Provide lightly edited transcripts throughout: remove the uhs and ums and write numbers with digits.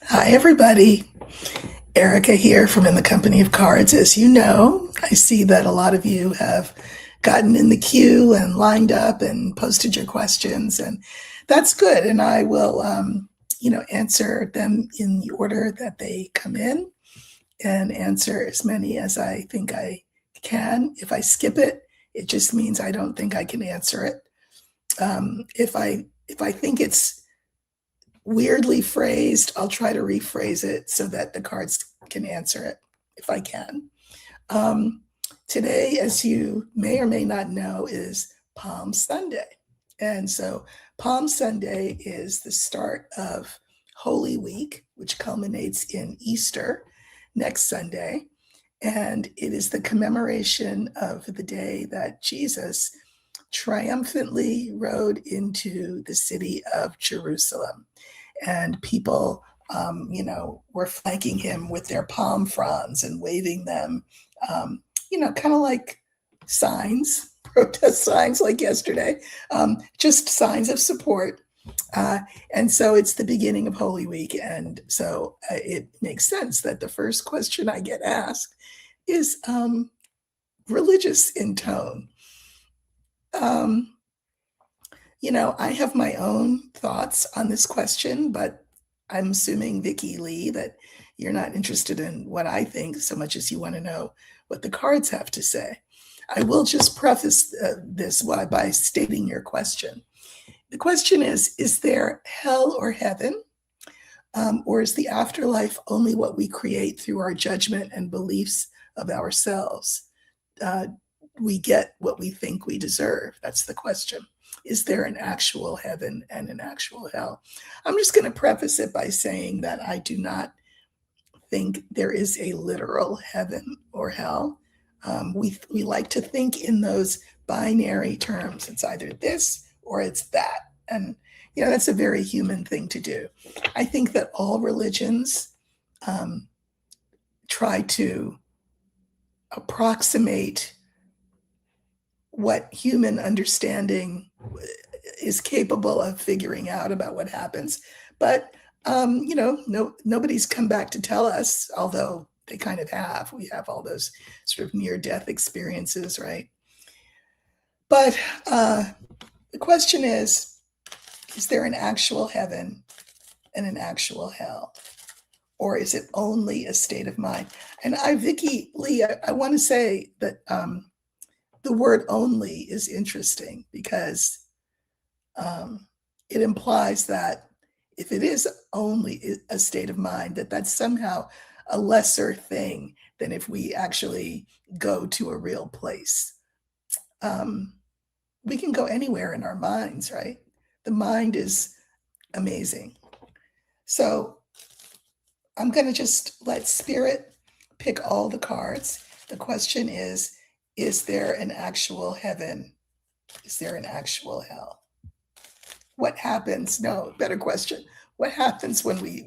Hi, everybody. Erica here from In the Company of Cards. As you know, I see that a lot of you have gotten in the queue and lined up and posted your questions, and that's good. And I will, answer them in the order that they come in and answer as many as I think I can. If I skip it, it just means I don't think I can answer it. If I think it's weirdly phrased, I'll try to rephrase it so that the cards can answer it if I can. Um, Today, as you may or may not know, is Palm Sunday. And so Palm Sunday is the start of Holy Week, which culminates in Easter next Sunday. And it is the commemoration of the day that Jesus triumphantly rode into the city of Jerusalem, and people, were flanking him with their palm fronds and waving them, kind of like signs, protest signs like yesterday, just signs of support. Uh, and so it's the beginning of Holy Week. And so it makes sense that the first question I get asked is religious in tone. Um, I have my own thoughts on this question, but I'm assuming, Vicky Lee, that you're not interested in what I think so much as you want to know what the cards have to say. I will just preface this by stating your question. The question is there hell or heaven? Or is the afterlife only what we create through our judgment and beliefs of ourselves? Uh, we get what we think we deserve. That's the question. Is there an actual heaven and an actual hell? I'm just going to preface it by saying that I do not think there is a literal heaven or hell. We like to think in those binary terms. It's either this or it's that. And, that's a very human thing to do. I think that all religions um, try to approximate what human understanding is capable of figuring out about what happens. But nobody's come back to tell us, although they kind of have. We have all those sort of near-death experiences, right? But the question is there an actual heaven and an actual hell? Or is it only a state of mind? And Vicky Lee, I want to say that the word only is interesting because it implies that if it is only a state of mind, that's somehow a lesser thing than if we actually go to a real place. Um, we can go anywhere in our minds, right? The mind is amazing. So I'm going to just let spirit pick all the cards. The question is there an actual heaven? Is there an actual hell? What happens? No, better question. What happens when we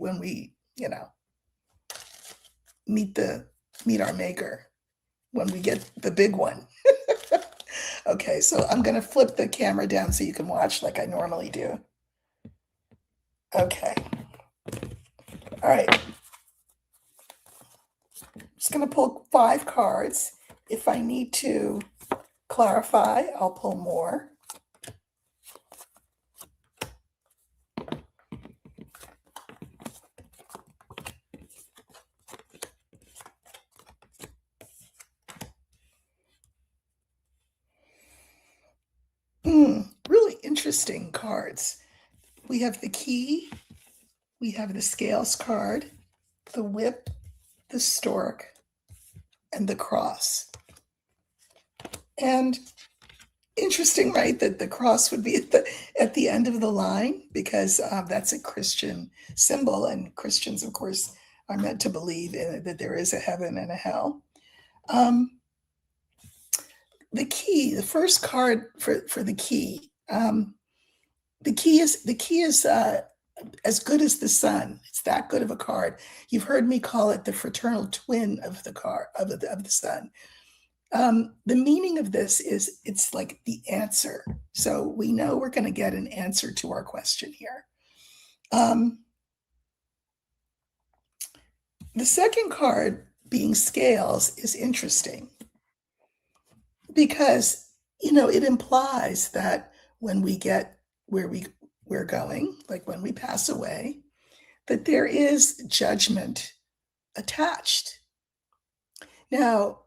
meet our maker, when we get the big one? Okay, so I'm going to flip the camera down so you can watch like I normally do. Okay. All right. I'm just going to pull 5 cards. If I need to clarify, I'll pull more. Really interesting cards. We have the key, we have the scales card, the whip, the stork, and the cross. And interesting, right, that the cross would be at the end of the line, because that's a Christian symbol, and Christians, of course, are meant to believe that there is a heaven and a hell. The key, the first card for the key. The key is as good as the sun. It's that good of a card. You've heard me call it the fraternal twin of the card of the sun. The meaning of this is it's like the answer. So we know we're going to get an answer to our question here. The second card, being scales, is interesting because, it implies that when we get where we're going, like when we pass away, that there is judgment attached. Now,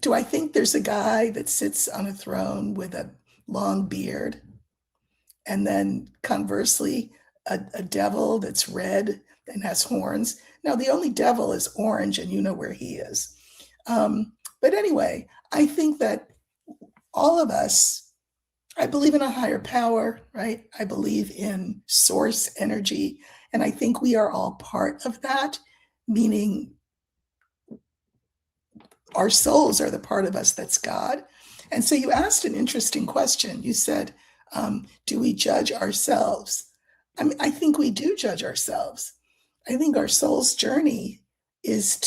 do I think there's a guy that sits on a throne with a long beard, and then conversely, a devil that's red and has horns? Now, the only devil is orange, and you know where he is. But anyway, I think that all of us, I believe in a higher power, right? I believe in source energy, and I think we are all part of that, meaning our souls are the part of us that's God. And so you asked an interesting question. You said, do we judge ourselves? I think we do judge ourselves. I think our soul's journey is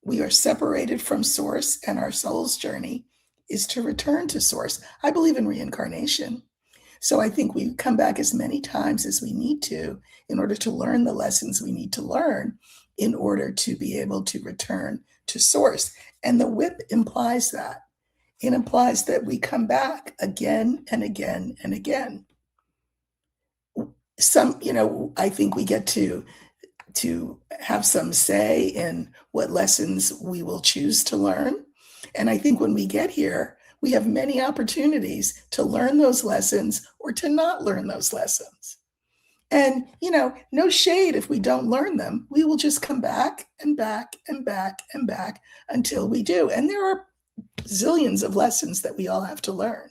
we are separated from source, and our soul's journey is to return to source. I believe in reincarnation. So I think we come back as many times as we need to in order to learn the lessons we need to learn in order to be able to return to source. And the whip implies that. It implies that we come back again and again and again. I think we get to have some say in what lessons we will choose to learn. And I think when we get here, we have many opportunities to learn those lessons or to not learn those lessons. And, no shade if we don't learn them. We will just come back and back and back and back until we do. And there are zillions of lessons that we all have to learn.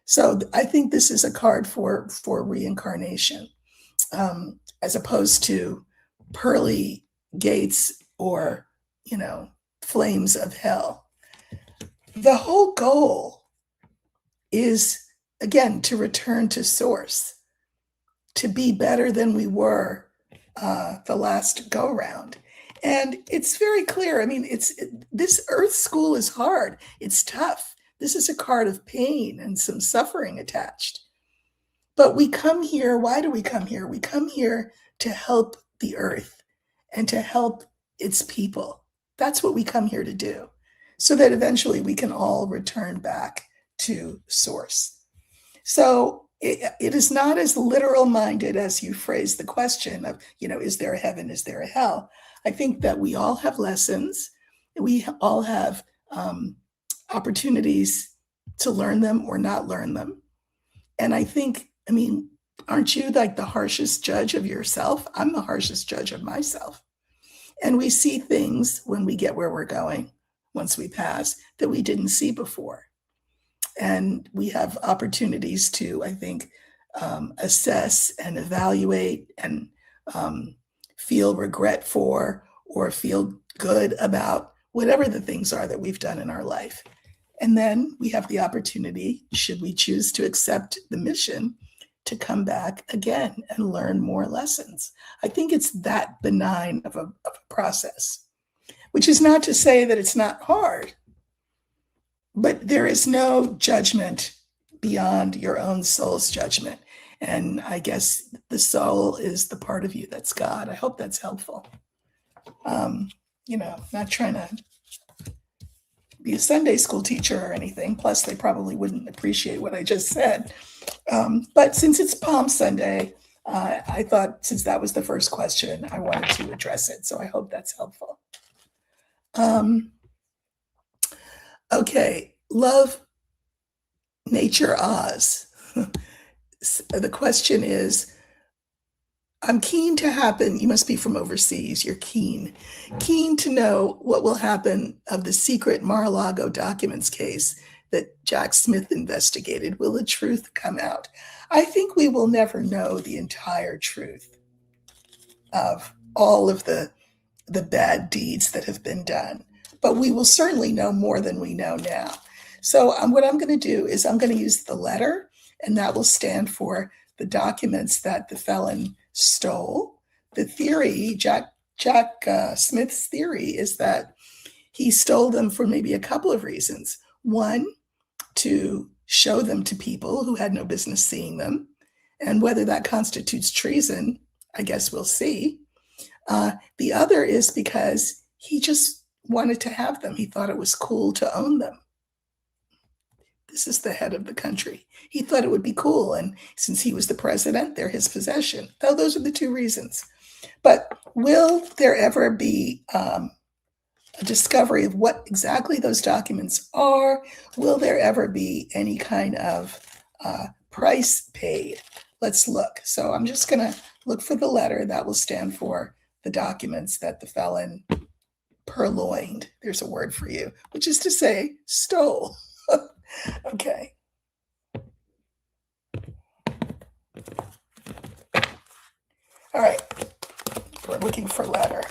So I think this is a card for reincarnation, as opposed to pearly gates or, flames of hell. The whole goal is, again, to return to source, to be better than we were the last go round. And it's very clear. I mean, this earth school is hard. It's tough. This is a card of pain and some suffering attached. But we come here. Why do we come here? We come here to help the earth and to help its people. That's what we come here to do, so that eventually we can all return back to source. So it is not as literal minded as you phrased the question of, is there a heaven? Is there a hell? I think that we all have lessons. We all have opportunities to learn them or not learn them. And I think, aren't you like the harshest judge of yourself? I'm the harshest judge of myself. And we see things when we get where we're going, once we pass, that we didn't see before. And we have opportunities to, I think, assess and evaluate and feel regret for, or feel good about whatever the things are that we've done in our life. And then we have the opportunity, should we choose to accept the mission, to come back again and learn more lessons. I think it's that benign of a process, which is not to say that it's not hard, but there is no judgment beyond your own soul's judgment. And I guess the soul is the part of you that's God. I hope that's helpful. Not trying to be a Sunday school teacher or anything. Plus, they probably wouldn't appreciate what I just said. But since it's Palm Sunday, I thought, since that was the first question, I wanted to address it. So I hope that's helpful. Okay, love, nature, Oz. The question is, I'm keen to happen. You must be from overseas. You're keen to know what will happen of the secret Mar-a-Lago documents case that Jack Smith investigated. Will the truth come out? I think we will never know the entire truth of all of the bad deeds that have been done, but we will certainly know more than we know now. So what I'm going to do is I'm going to use the letter, and that will stand for the documents that the felon stole. The theory, Jack Smith's theory, is that he stole them for maybe a couple of reasons. 1, to show them to people who had no business seeing them. And whether that constitutes treason, I guess we'll see. The other is because he just wanted to have them. He thought it was cool to own them. This is the head of the country. He thought it would be cool. And since he was the president, they're his possession. So those are the two reasons. But will there ever be a discovery of what exactly those documents are? Will there ever be any kind of price paid? Let's look. So I'm just going to look for the letter that will stand for the documents that the felon purloined. There's a word for you, which is to say, stole. Okay. All right. We're looking for letter.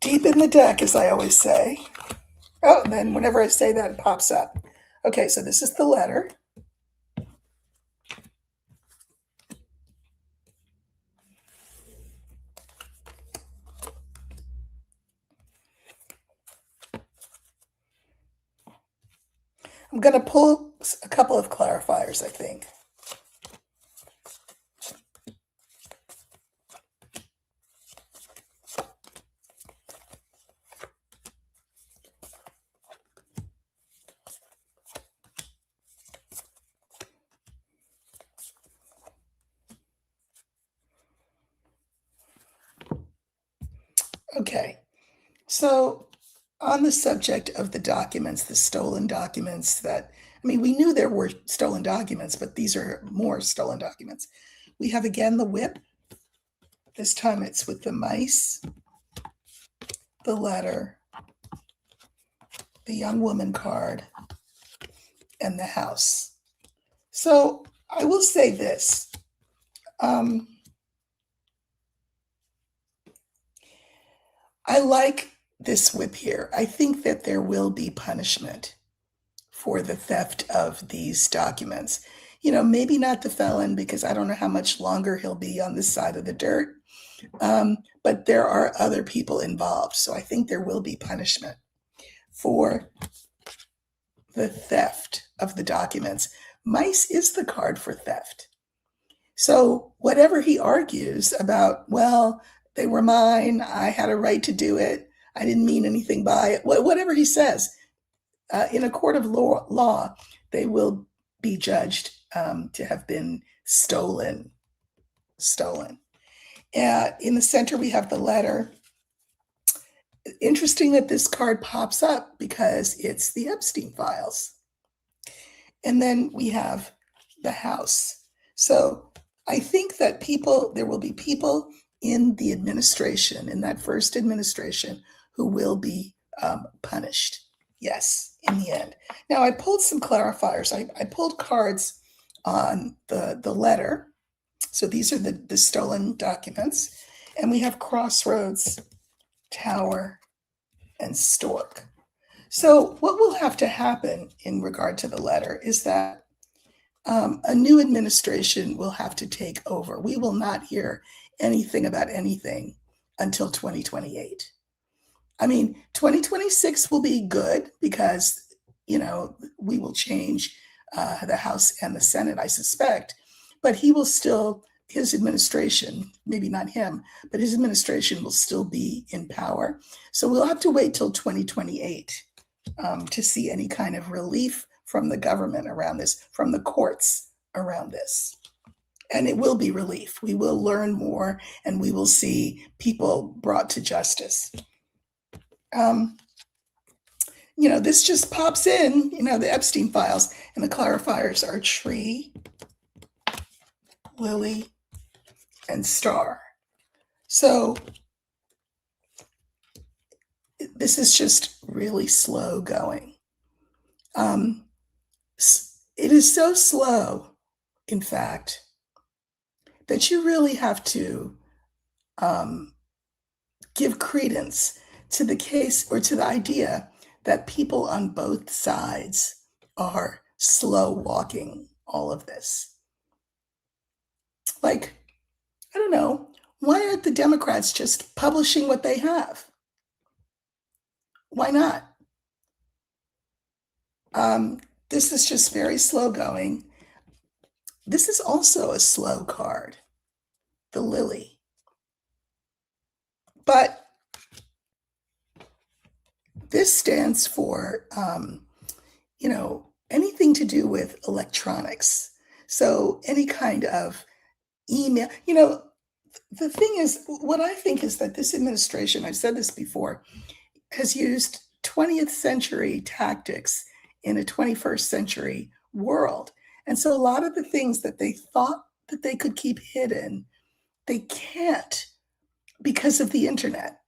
Deep in the deck, as I always say. Oh, and then whenever I say that, it pops up. Okay, so this is the letter. I'm going to pull a couple of clarifiers, I think. Okay, so on the subject of the documents, the stolen documents that, I mean, we knew there were stolen documents, but these are more stolen documents. We have again the whip. This time it's with the mice, the letter, the young woman card, and the house. So I will say this. I like this whip here. I think that there will be punishment for the theft of these documents. You know, maybe not the felon, because I don't know how much longer he'll be on this side of the dirt. But there are other people involved. So I think there will be punishment for the theft of the documents. Mice is the card for theft. So whatever he argues about, well, they were mine, I had a right to do it, I didn't mean anything by it, whatever he says, in a court of law, they will be judged to have been stolen. In the center, we have the letter. Interesting that this card pops up because it's the Epstein files. And then we have the house. So I think that there will be people in the administration, in that first administration, who will be punished. Yes, in the end. Now, I pulled some clarifiers. I pulled cards on the letter. So these are the stolen documents. And we have crossroads, tower, and stork. So what will have to happen in regard to the letter is that a new administration will have to take over. We will not hear anything about anything until 2028. I mean, 2026 will be good because, you know, we will change the House and the Senate, I suspect, but his administration, maybe not him, but his administration will still be in power. So we'll have to wait till 2028 to see any kind of relief from the government around this, from the courts around this. And it will be relief. We will learn more and we will see people brought to justice. You know, this just pops in, you know, the Epstein files, and the clarifiers are tree, lily, and star. So this is just really slow going. It is so slow, in fact, that you really have to give credence to the case or to the idea that people on both sides are slow walking all of this. Like, I don't know, Why aren't the Democrats just publishing what they have? Why not? This is just very slow going. This is also a slow card, the lily. But this stands for, anything to do with electronics. So any kind of email, the thing is, what I think is that this administration, I've said this before, has used 20th century tactics in a 21st century world. And so a lot of the things that they thought that they could keep hidden, they can't because of the internet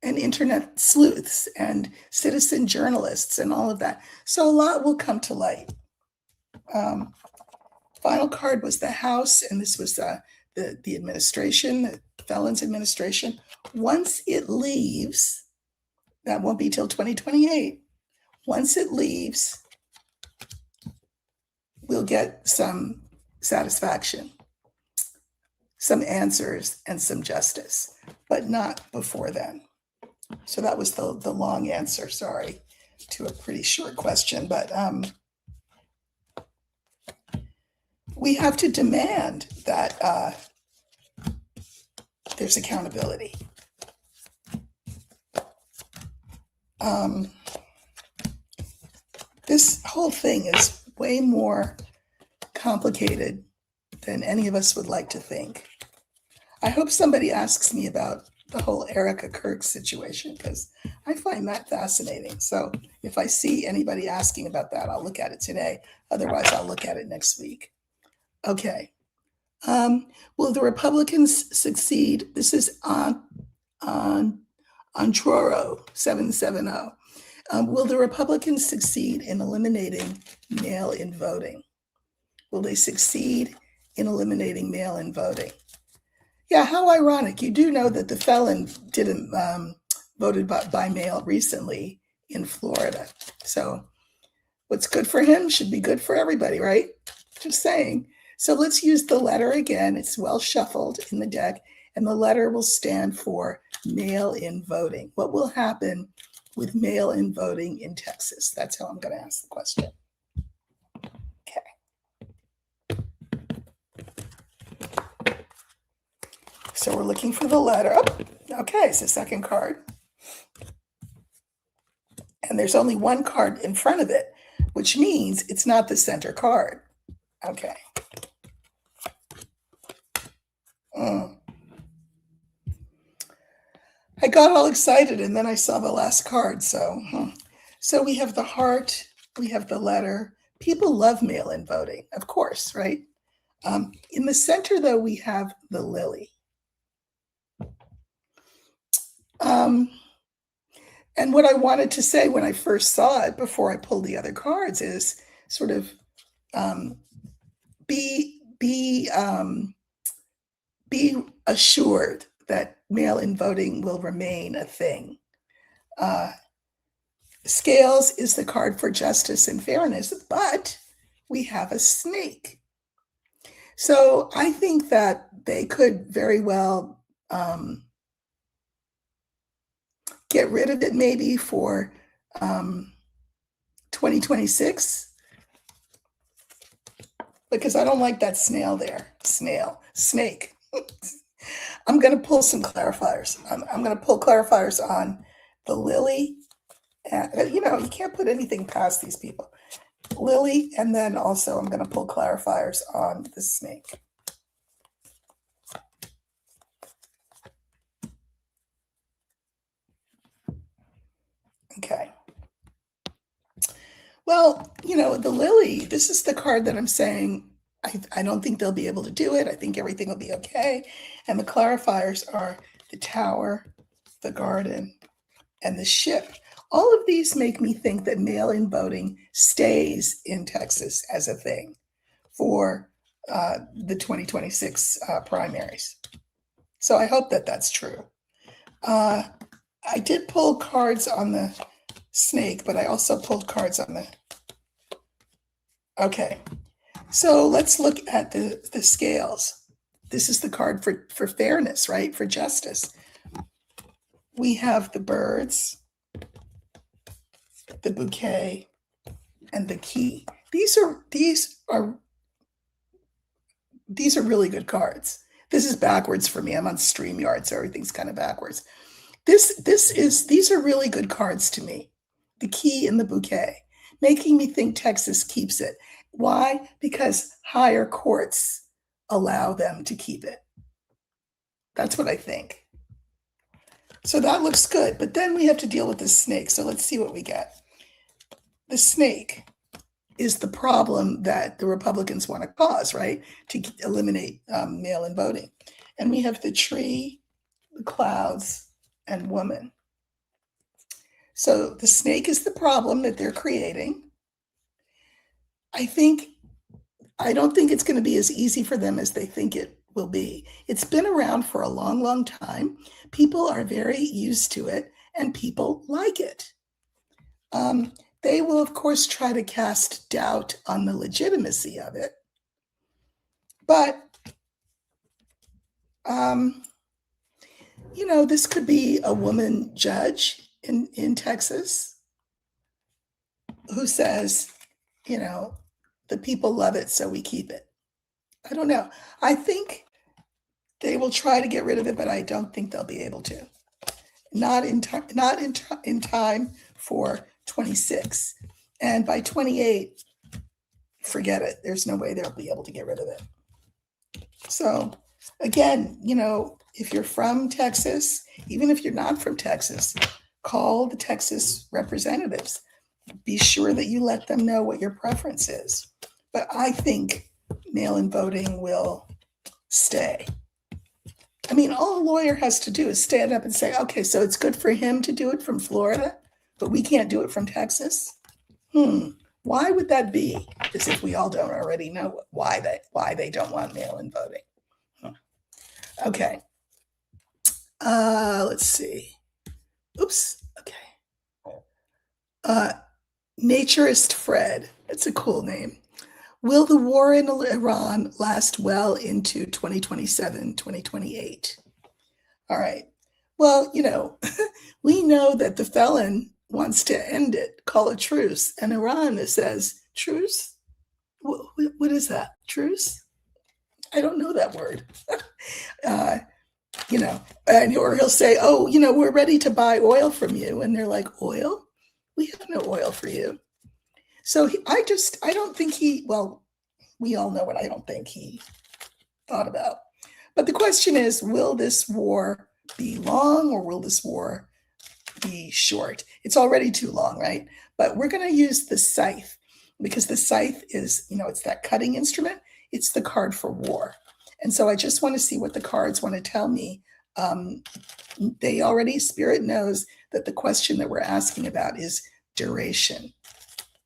and internet sleuths and citizen journalists and all of that. So a lot will come to light. Final card was the House, and this was the administration, the felon's administration. Once it leaves, that won't be till 2028. Once it leaves, we'll get some satisfaction, some answers, and some justice, but not before then. So that was the long answer, sorry, to a pretty short question. But we have to demand that there's accountability. This whole thing is way more complicated than any of us would like to think. I hope somebody asks me about the whole Erica Kirk situation, because I find that fascinating. So if I see anybody asking about that, I'll look at it today. Otherwise, I'll look at it next week. Okay. Will the Republicans succeed? This is on Troro 770. Will the Republicans succeed in eliminating mail-in voting? Will they succeed in eliminating mail-in voting? Yeah, how ironic. You do know that the felon didn't voted by mail recently in Florida. So what's good for him should be good for everybody, right? Just saying. So let's use the letter again. It's well shuffled in the deck, and the letter will stand for mail-in voting. What will happen with mail-in voting in Texas? That's how I'm going to ask the question. So we're looking for the letter. Oh, okay, it's the second card. And there's only one card in front of it, which means it's not the center card. Okay. I got all excited and then I saw the last card. So we have the heart, we have the letter. People love mail-in voting, of course, right? In the center, though, we have the lily. And what I wanted to say when I first saw it, before I pulled the other cards, is sort of be assured that mail-in voting will remain a thing. Scales is the card for justice and fairness, but we have a snake. So I think that they could very well get rid of it maybe for 2026, because I don't like that snail there. Snake. I'm going to pull some clarifiers. I'm going to pull clarifiers on the lily. You can't put anything past these people. Lily, and then also I'm going to pull clarifiers on the snake. Okay. Well, the lily, this is the card that I'm saying I don't think they'll be able to do it. I think everything will be okay. And the clarifiers are the tower, the garden, and the ship. All of these make me think that mail-in voting stays in Texas as a thing for the 2026 primaries. So I hope that that's true. I did pull cards on the snake, but I also pulled cards on the... Okay, so let's look at the scales. this is the card for fairness, right? For justice. We have the birds, the bouquet, and the key. These are really good cards. This is backwards for me. I'm on StreamYard, so everything's kind of backwards. These are really good cards to me. The key and the bouquet, making me think Texas keeps it. Why? Because higher courts allow them to keep it. That's what I think. So that looks good. But then we have to deal with the snake. So let's see what we get. The snake is the problem that the Republicans want to cause, right? To eliminate mail-in voting. And we have the tree, the clouds, and woman. So the snake is the problem that they're creating. I don't think it's going to be as easy for them as they think it will be. It's been around for a long, long time. People are very used to it, and people like it. They will, of course, try to cast doubt on the legitimacy of it. But, this could be a woman judge in Texas who says, the people love it, so we keep it. I don't know. I think they will try to get rid of it, but I don't think they'll be able to. Not in time for 26. And by 28, forget it. There's no way they'll be able to get rid of it. So again, if you're from Texas, even if you're not from Texas, call the Texas representatives. Be sure that you let them know what your preference is. But I think mail-in voting will stay. I mean, all a lawyer has to do is stand up and say, okay, so it's good for him to do it from Florida, but we can't do it from Texas. Why would that be? As if we all don't already know why they don't want mail-in voting. Okay. Let's see. Oops. Okay. Naturist Fred. That's a cool name. Will the war in Iran last well into 2027, 2028? All right. Well, we know that the felon wants to end it, call a truce. And Iran says, truce? What is that? Truce? I don't know that word. Or he'll say, oh, we're ready to buy oil from you. And they're like, oil? We have no oil for you. So I don't think we all know what I don't think he thought about. But the question is, will this war be long or will this war be short? It's already too long, right? But we're going to use the scythe because the scythe is, it's that cutting instrument. It's the card for war. And so I just want to see what the cards want to tell me. Spirit knows that the question that we're asking about is duration.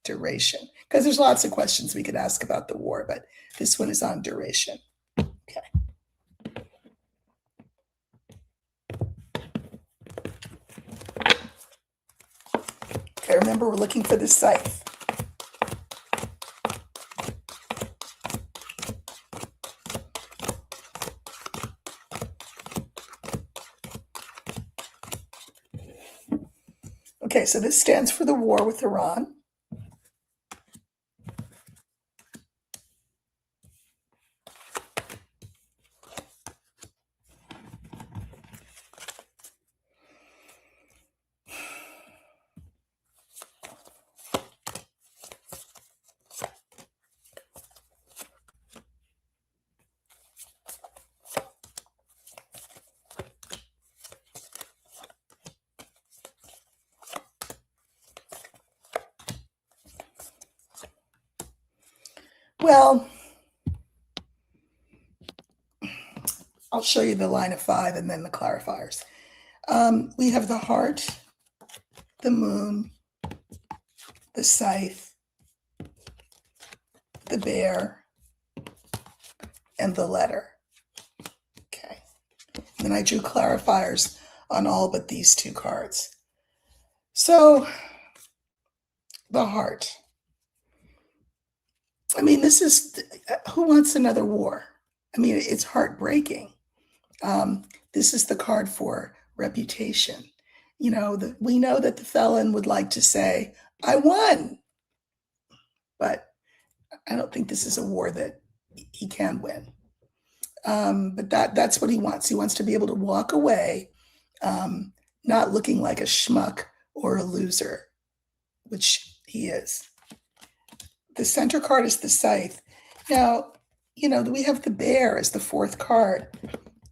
Because there's lots of questions we could ask about the war, but this one is on duration. Okay. Okay, remember we're looking for the scythe. Okay, so this stands for the war with Iran. Well, I'll show you the line of 5 and then the clarifiers. We have the heart, the moon, the scythe, the bear, and the letter. Okay. And then I drew clarifiers on all but these 2 cards. So, the heart. I mean, this is, who wants another war? I mean, it's heartbreaking. This is the card for reputation. We know that the felon would like to say, I won, but I don't think this is a war that he can win. But that's what he wants. He wants to be able to walk away, not looking like a schmuck or a loser, which he is. The center card is the scythe. Now, we have the bear as the fourth card,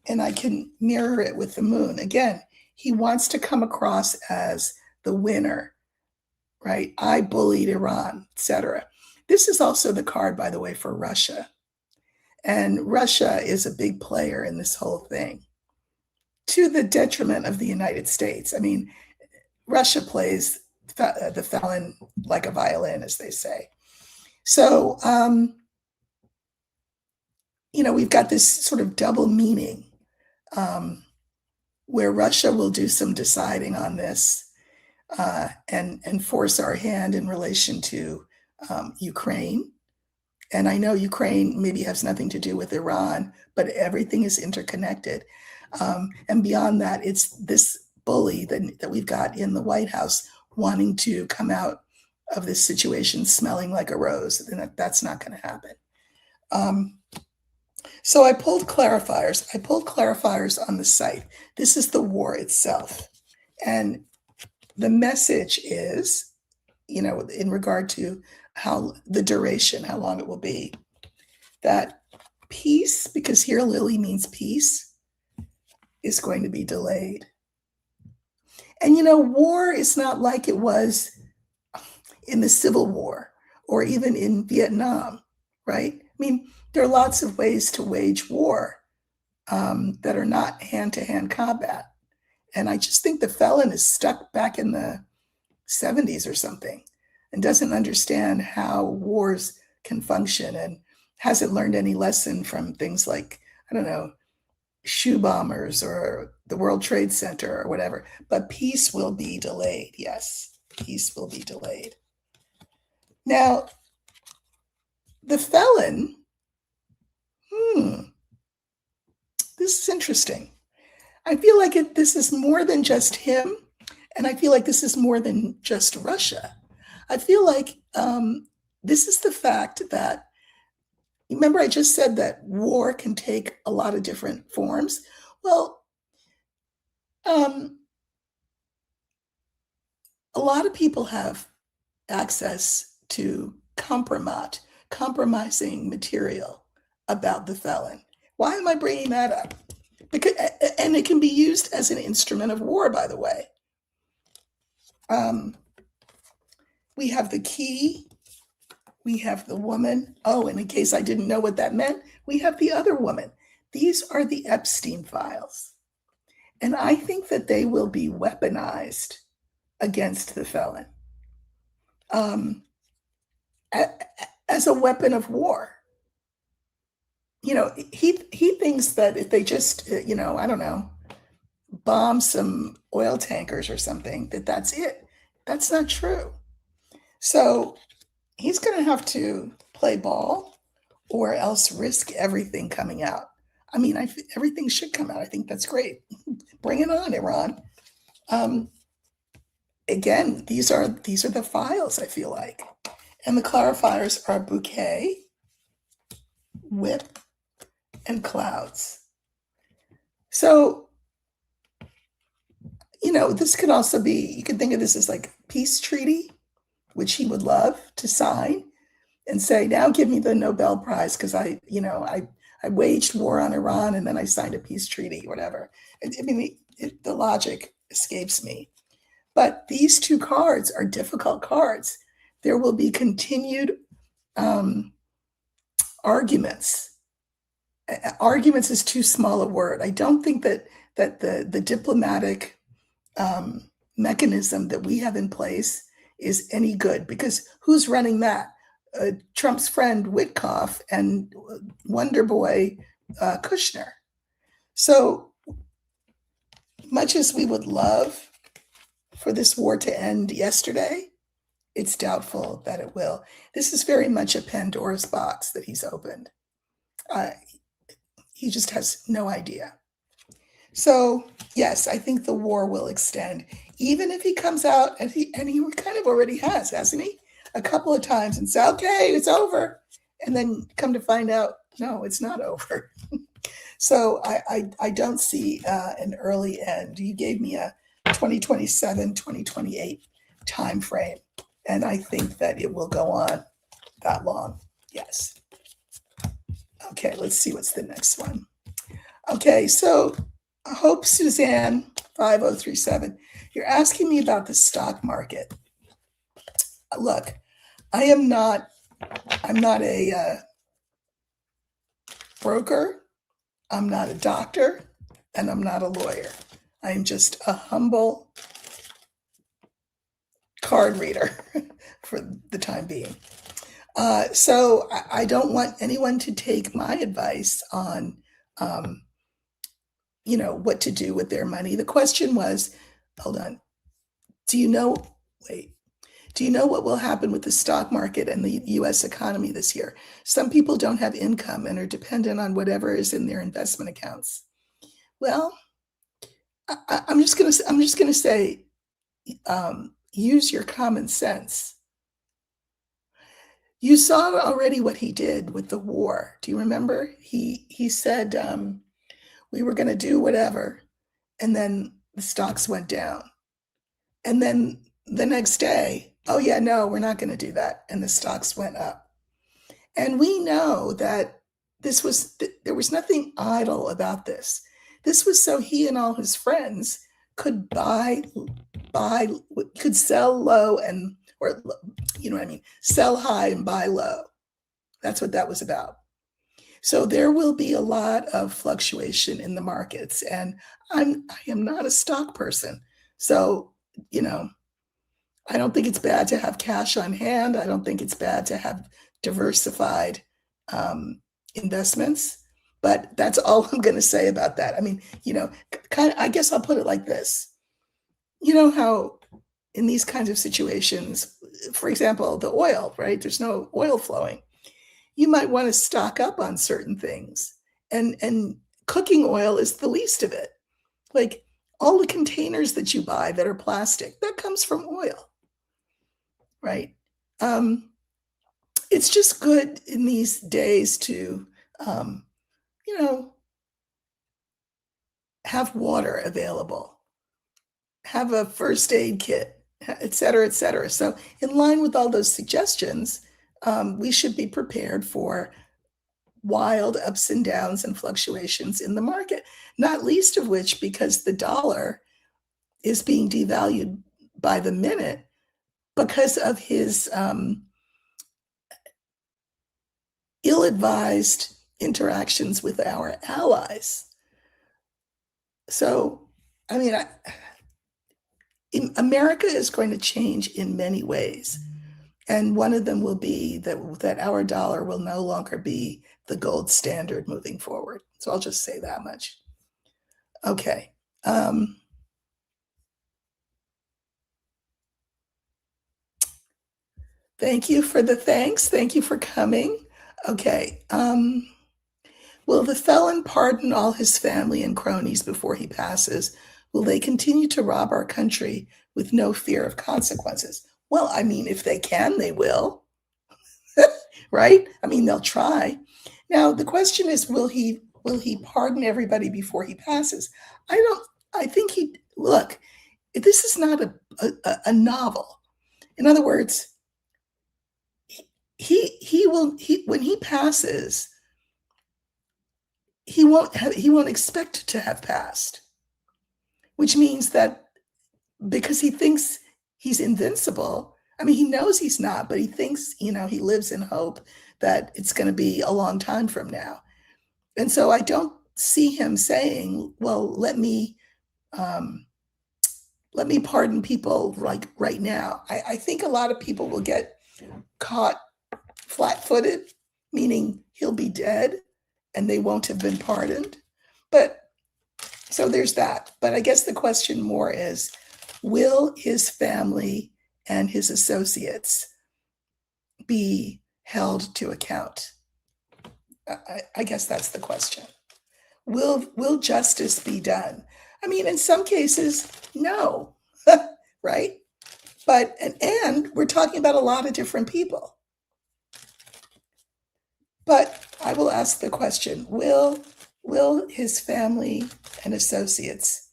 and I can mirror it with the moon. Again, he wants to come across as the winner, right? I bullied Iran, etc. This is also the card, by the way, for Russia. And Russia is a big player in this whole thing, to the detriment of the United States. I mean, Russia plays the felon like a violin, as they say. So, we've got this sort of double meaning, where Russia will do some deciding on this, and force our hand in relation to Ukraine. And I know Ukraine maybe has nothing to do with Iran, but everything is interconnected. And beyond that, it's this bully that we've got in the White House wanting to come out of this situation smelling like a rose. And that's not going to happen. So I pulled clarifiers. I pulled clarifiers on the site. This is the war itself. And the message is, in regard to how the duration, how long it will be, that peace, because here Lily means peace, is going to be delayed. And war is not like it was in the Civil War or even in Vietnam, right? I mean, there are lots of ways to wage war that are not hand-to-hand combat. And I just think the felon is stuck back in the 70s or something and doesn't understand how wars can function and hasn't learned any lesson from things like, I don't know, shoe bombers or the World Trade Center or whatever. But peace will be delayed. Yes, peace will be delayed. Now, the felon, this is interesting. I feel like this is more than just him, and I feel like this is more than just Russia. I feel like this is the fact that, remember I just said that war can take a lot of different forms? Well, a lot of people have access to compromising material about the felon. Why am I bringing that up? Because, and it can be used as an instrument of war, by the way. We have the key, we have the woman. Oh, and in case I didn't know what that meant, we have the other woman. These are the Epstein files. And I think that they will be weaponized against the felon as a weapon of war. He thinks that if they just, I don't know, bomb some oil tankers or something, that's it. That's not true. So he's going to have to play ball or else risk everything coming out. I mean, everything should come out. I think that's great. Bring it on, Iran. Again, these are the files, I feel like. And the clarifiers are bouquet, whip, and clouds. So, this could also be, you could think of this as like peace treaty, which he would love to sign and say, now give me the Nobel Prize because I waged war on Iran and then I signed a peace treaty, whatever. I mean, the logic escapes me. But these two cards are difficult cards. There will be continued arguments. Arguments is too small a word. I don't think that the diplomatic mechanism that we have in place is any good, because who's running that? Trump's friend Witkoff and Wonder Boy Kushner. So much as we would love for this war to end yesterday, it's doubtful that it will. This is very much a Pandora's box that he's opened. he just has no idea. So yes, I think the war will extend, even if he comes out and he kind of already has, hasn't he? A couple of times and say, okay, it's over. And then come to find out, no, it's not over. So I don't see an early end. You gave me a 2027, 2028 time frame. And I think that it will go on that long. Yes. Okay, let's see what's the next one. Okay, so Hope Suzanne 5037, you're asking me about the stock market. Look, I'm not a broker, I'm not a doctor, and I'm not a lawyer. I am just a humble card reader for the time being. So I don't want anyone to take my advice on, what to do with their money. The question was, hold on, do you know what will happen with the stock market and the US economy this year? Some people don't have income and are dependent on whatever is in their investment accounts. Well, I'm just going to say, use your common sense. You saw already what he did with the war. Do you remember? He said we were going to do whatever, and then the stocks went down. And then the next day, oh yeah, no, we're not going to do that, and the stocks went up. And we know that there was nothing idle about this. This was so he and all his friends could could sell low or sell high and buy low. That's what that was about. So there will be a lot of fluctuation in the markets, and I am not a stock person. So, I don't think it's bad to have cash on hand. I don't think it's bad to have diversified investments, but that's all I'm going to say about that. I mean, I guess I'll put it like this. You know how in these kinds of situations, for example, the oil, right? There's no oil flowing. You might want to stock up on certain things, and cooking oil is the least of it. Like all the containers that you buy that are plastic, that comes from oil, right? It's just good in these days to, have water available, have a first aid kit, et cetera, et cetera. So in line with all those suggestions, we should be prepared for wild ups and downs and fluctuations in the market, not least of which because the dollar is being devalued by the minute because of his ill-advised interactions with our allies. So, I mean, America is going to change in many ways. And one of them will be that our dollar will no longer be the gold standard moving forward. So I'll just say that much. Okay. Thank you for the thanks. Thank you for coming. Okay. Will the felon pardon all his family and cronies before he passes? Will they continue to rob our country with no fear of consequences? Well, I mean, if they can, they will. Right? I mean, they'll try. Now, the question is, will he pardon everybody before he passes? I think look, this is not a novel. In other words, when he passes, he won't expect to have passed, which means that because he thinks he's invincible, I mean, he knows he's not, but he thinks, he lives in hope that it's going to be a long time from now. And so I don't see him saying, well, let me pardon people like right now. I think a lot of people will get caught flat-footed, meaning he'll be dead and they won't have been pardoned. But so there's that. But I guess the question more is, will his family and his associates be held to account? I guess that's the question. Will justice be done? I mean, in some cases, no, right? But and we're talking about a lot of different people. But I will ask the question, will his family and associates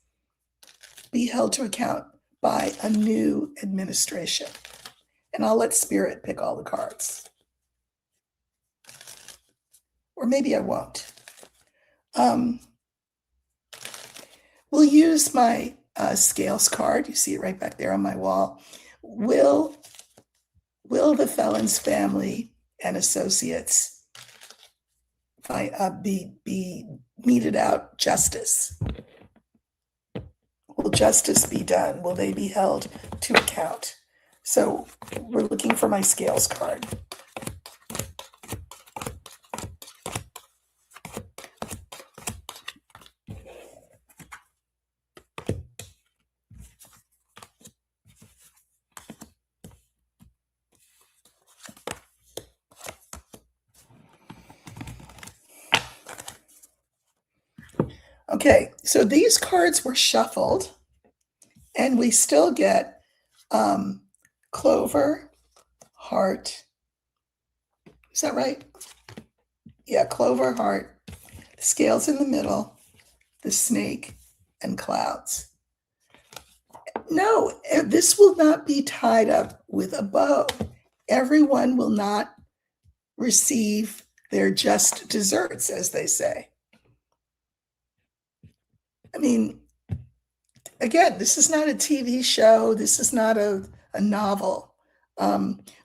be held to account by a new administration? And I'll let Spirit pick all the cards. Or maybe I won't. We'll use my scales card. You see it right back there on my wall. Will the felon's family and associates be meted out justice? Will justice be done? Will they be held to account? So we're looking for my scales card. Okay, so these cards were shuffled, and we still get clover, heart. Is that right? Yeah, clover, heart, scales in the middle, the snake, and clouds. No, this will not be tied up with a bow. Everyone will not receive their just desserts, as they say. I mean, again, this is not a TV show. This is not a novel.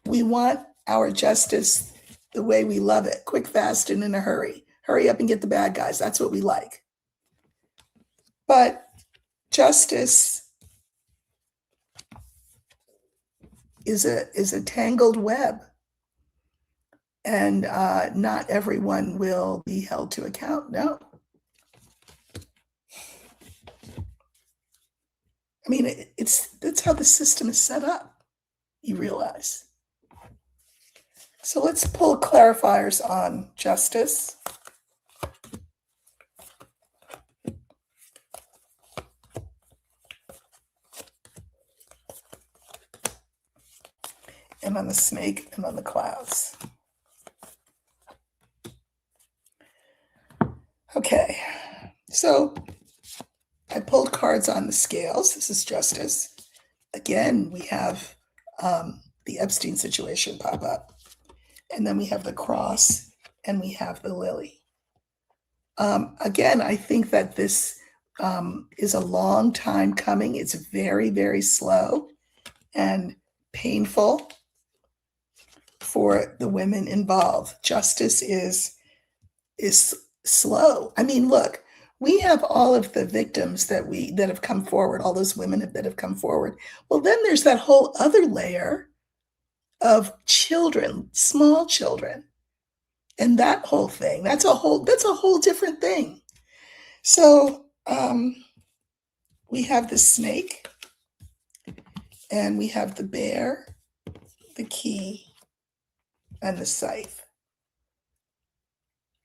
We want our justice the way we love it, quick, fast, and in a hurry. Hurry up and get the bad guys. That's what we like. But justice is a tangled web, and not everyone will be held to account. No. I mean, that's how the system is set up, you realize. So let's pull clarifiers on justice. And on the snake and on the clouds. Okay, so I pulled cards on the scales. This is justice. Again, we have the Epstein situation pop up. And then we have the cross, and we have the lily. Again, I think that this is a long time coming. It's very, very slow and painful for the women involved. Justice is slow. I mean, look, we have all of the victims that have come forward, all those women that have come forward. Well, then there's that whole other layer of children, small children, and that whole thing. That's a whole different thing. So we have the snake, and we have the bear, the key, and the scythe.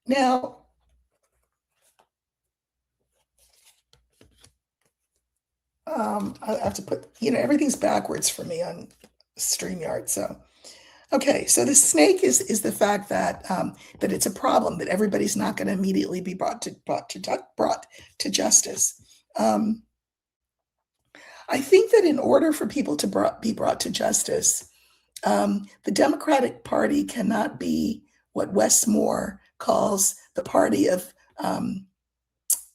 Now, I have to put, everything's backwards for me on StreamYard. So, okay, so the snake is the fact that that it's a problem, that everybody's not going to immediately be brought to justice. I think that in order for people to be brought to justice, the Democratic Party cannot be what Wes Moore calls the party of what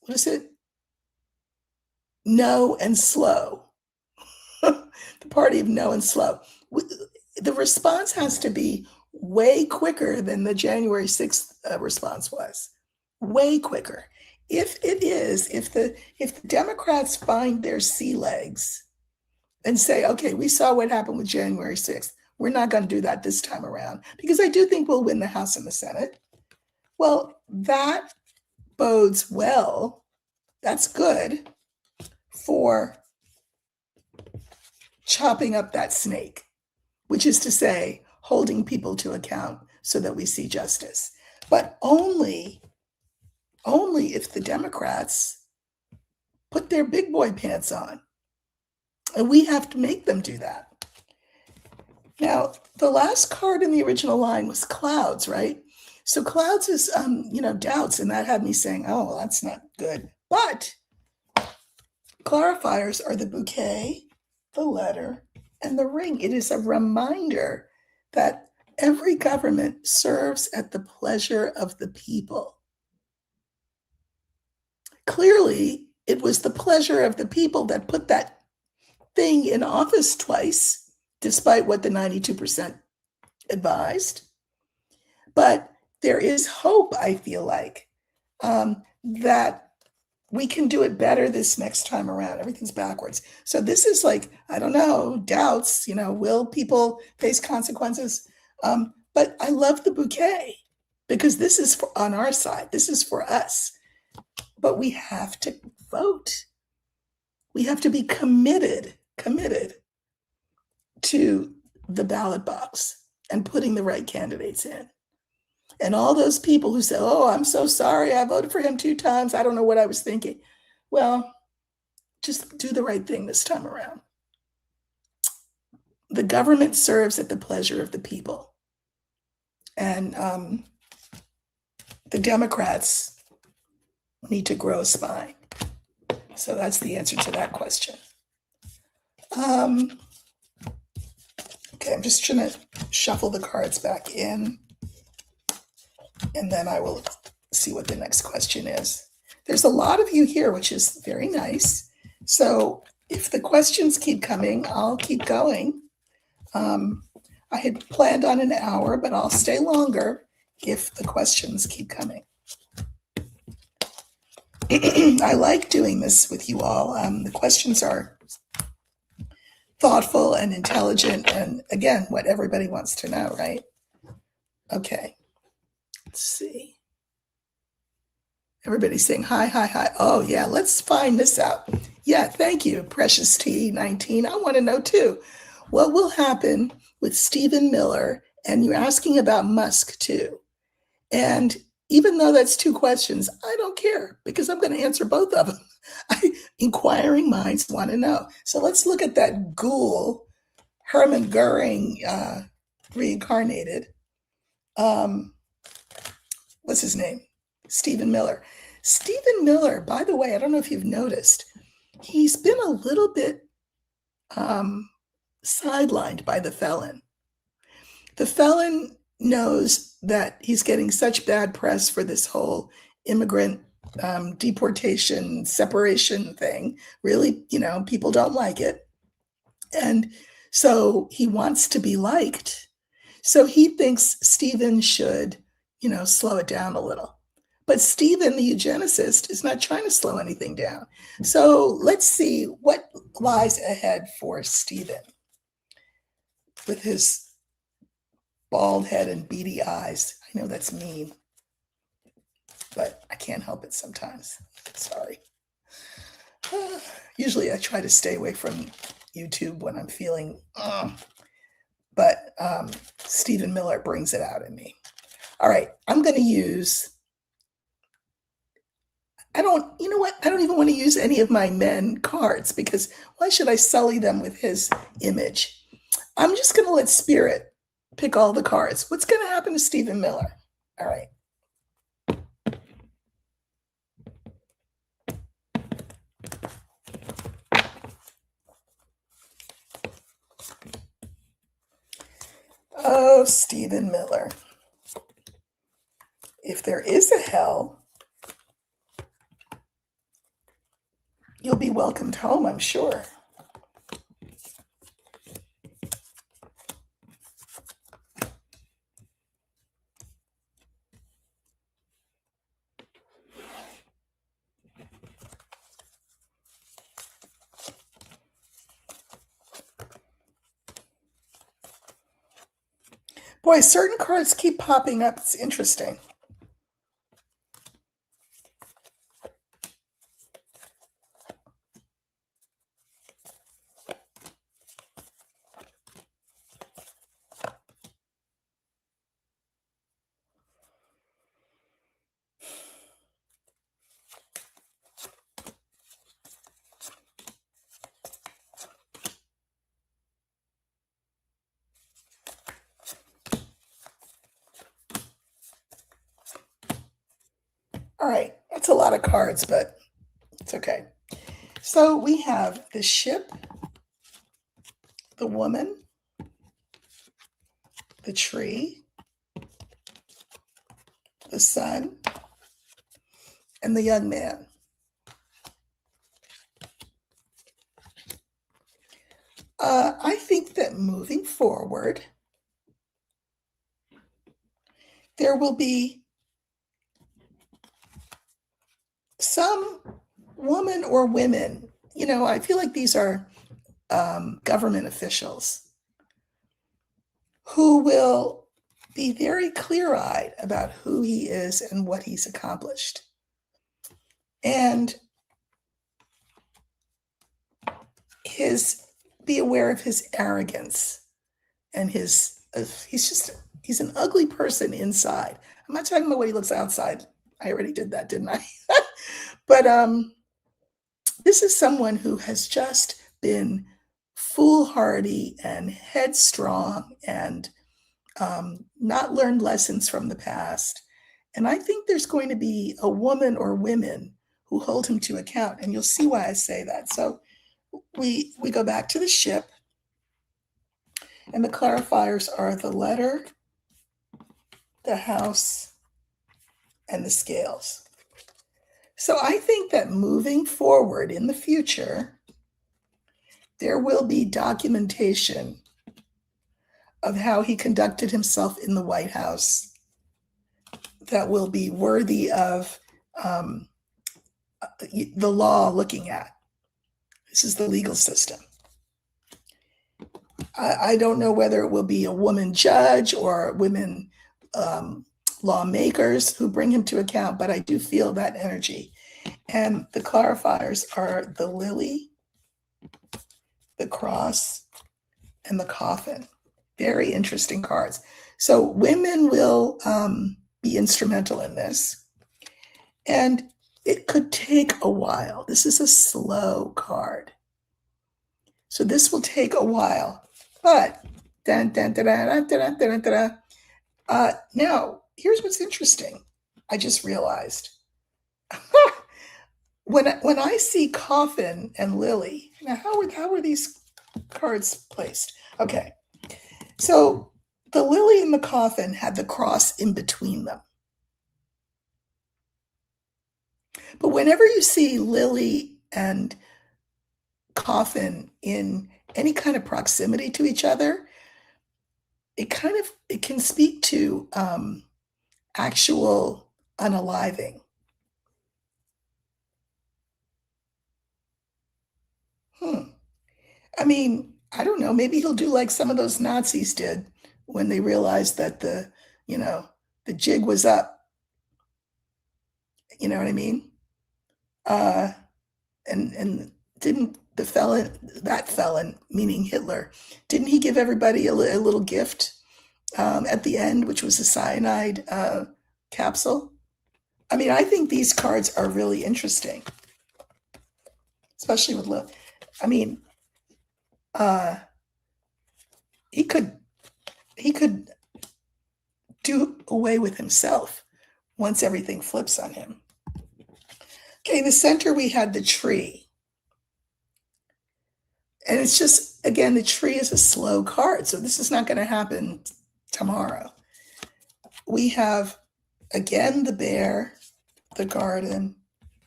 is it? No and slow. The party of no and slow. The response has to be way quicker than the January 6th response was. Way quicker. If the Democrats find their sea legs and say, okay, we saw what happened with January 6th. We're not going to do that this time around, because I do think we'll win the House and the Senate. Well, that bodes well. That's good for chopping up that snake, which is to say, holding people to account so that we see justice. But only only if the Democrats put their big boy pants on. And we have to make them do that. Now, the last card in the original line was clouds, right? So clouds is, doubts, and that had me saying, oh, well, that's not good. But clarifiers are the bouquet, the letter, and the ring. It is a reminder that every government serves at the pleasure of the people. Clearly, it was the pleasure of the people that put that thing in office twice, despite what the 92% advised. But there is hope, I feel like, that we can do it better this next time around. Everything's backwards. So this is like, I don't know, doubts, will people face consequences? But I love the bouquet because this is on our side. This is for us. But we have to vote. We have to be committed to the ballot box and putting the right candidates in. And all those people who say, oh, I'm so sorry, I voted for him 2 times, I don't know what I was thinking. Well, just do the right thing this time around. The government serves at the pleasure of the people. And the Democrats need to grow a spine. So that's the answer to that question. Okay, I'm just trying to shuffle the cards back in, and then I will see what the next question is. There's a lot of you here, which is very nice. So if the questions keep coming, I'll keep going. I had planned on an hour, but I'll stay longer if the questions keep coming. I like doing this with you all. The questions are thoughtful and intelligent, and again, what everybody wants to know, right? Okay, let's see. Everybody's saying hi, hi, hi. Oh yeah, let's find this out. Yeah, thank you, Precious T19. I want to know too, what will happen with Stephen Miller? And you're asking about Musk too. And even though that's 2 questions, I don't care because I'm going to answer both of them. Inquiring minds want to know. So let's look at that ghoul, Herman Goering, reincarnated. What's his name? Stephen Miller. Stephen Miller, by the way, I don't know if you've noticed, he's been a little bit sidelined by the felon. The felon knows that he's getting such bad press for this whole immigrant deportation, separation thing. Really, people don't like it. And so he wants to be liked. So he thinks Stephen should, slow it down a little. But Stephen, the eugenicist, is not trying to slow anything down. So let's see what lies ahead for Stephen with his bald head and beady eyes. I know that's mean, but I can't help it sometimes. Sorry. Usually I try to stay away from YouTube when I'm feeling, but Stephen Miller brings it out in me. All right, I'm going to use, I don't even want to use any of my men cards because why should I sully them with his image? I'm just going to let Spirit pick all the cards. What's going to happen to Stephen Miller? All right. Oh, Stephen Miller. If there is a hell, you'll be welcomed home, I'm sure. Boy, certain cards keep popping up. It's interesting. All right, that's a lot of cards, but it's okay. So we have the ship, the woman, the tree, the sun, and the young man. I think that moving forward, there will be some woman or women, I feel like these are government officials who will be very clear-eyed about who he is and what he's accomplished. And be aware of his arrogance and he's an ugly person inside. I'm not talking about what he looks outside. I already did that, didn't I? But this is someone who has just been foolhardy and headstrong and not learned lessons from the past. And I think there's going to be a woman or women who hold him to account. And you'll see why I say that. So we go back to the ship. And the clarifiers are the letter, the house, and the scales. So I think that moving forward in the future, there will be documentation of how he conducted himself in the White House that will be worthy of the law looking at. This is the legal system. I don't know whether it will be a woman judge or women lawmakers who bring him to account, but I do feel that energy. And the clarifiers are the lily, the cross, and the coffin. Very interesting cards. So women will be instrumental in this. And it could take a while. This is a slow card. So this will take a while. But now, here's what's interesting. I just realized. When I see coffin and lily, now how are these cards placed? Okay, so the lily and the coffin had the cross in between them. But whenever you see lily and coffin in any kind of proximity to each other, it can speak to actual unaliving. I mean, I don't know, maybe he'll do like some of those Nazis did when they realized that the jig was up. You know what I mean? And didn't that felon, meaning Hitler, didn't he give everybody a little gift at the end, which was a cyanide capsule? I mean, I think these cards are really interesting, especially with Lil. I mean, he could do away with himself once everything flips on him. Okay, in the center we had the tree. And it's just, again, the tree is a slow card, so this is not going to happen tomorrow. We have, again, the bear, the garden,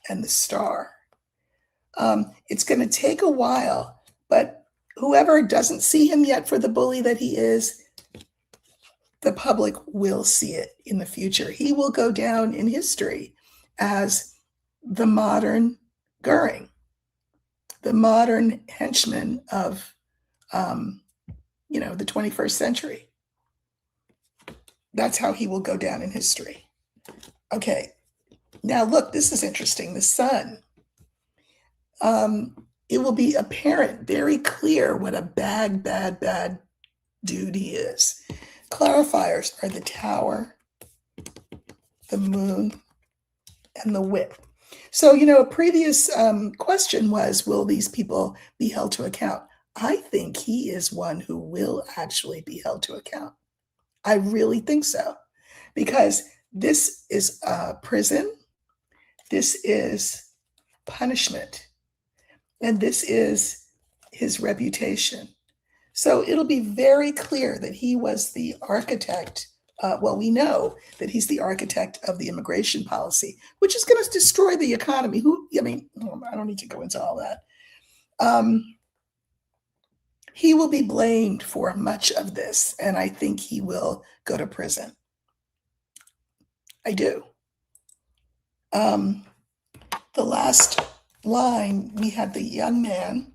and the star. It's going to take a while, but whoever doesn't see him yet for the bully that he is, the public will see it in the future. He will go down in history as the modern Goering, the modern henchman of, the 21st century. That's how he will go down in history. Okay, now look, this is interesting. The sun. It will be apparent, very clear what a bad dude he is. Clarifiers are the tower, the moon, and the whip. So, a previous question was, will these people be held to account? I think he is one who will actually be held to account. I really think so, because this is a prison. This is punishment. And this is his reputation. So it'll be very clear that he was the architect. Well, we know that he's the architect of the immigration policy, which is going to destroy the economy. I don't need to go into all that. He will be blamed for much of this, and I think he will go to prison. I do. The last line, we had the young man,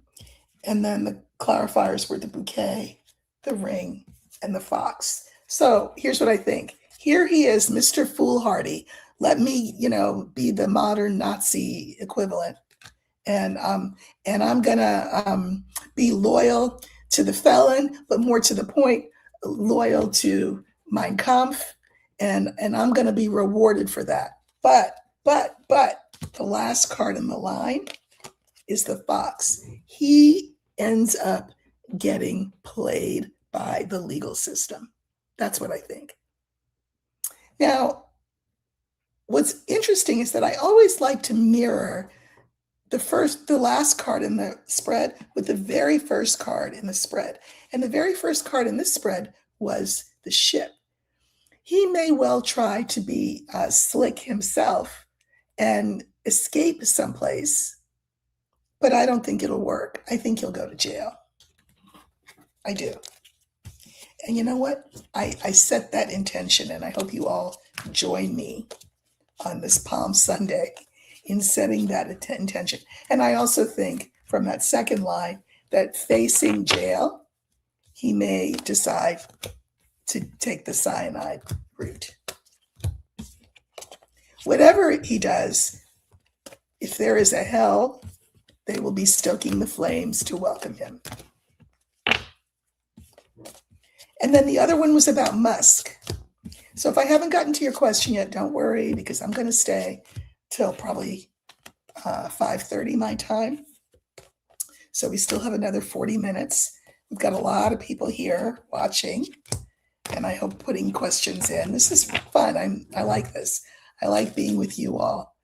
and then the clarifiers were the bouquet, the ring, and the fox. So here's what I think. Here he is, Mr. Foolhardy. Let me, be the modern Nazi equivalent. And I'm gonna be loyal to the felon, but more to the point, loyal to Mein Kampf, and I'm gonna be rewarded for that. But the last card in the line is the fox. He ends up getting played by the legal system. That's what I think. Now, what's interesting is that I always like to mirror the last card in the spread with the very first card in the spread. And the very first card in this spread was the ship. He may well try to be slick himself and escape someplace, but I don't think it'll work. I think he'll go to jail. I do. And you know what? I set that intention, and I hope you all join me on this Palm Sunday in setting that intention. And I also think from that second line that facing jail, he may decide to take the cyanide route. Whatever he does, if there is a hell, they will be stoking the flames to welcome him. And then the other one was about Musk. So if I haven't gotten to your question yet, don't worry, because I'm going to stay till probably 5:30 my time. So we still have another 40 minutes. We've got a lot of people here watching, and I hope putting questions in. This is fun. I like this. I like being with you all.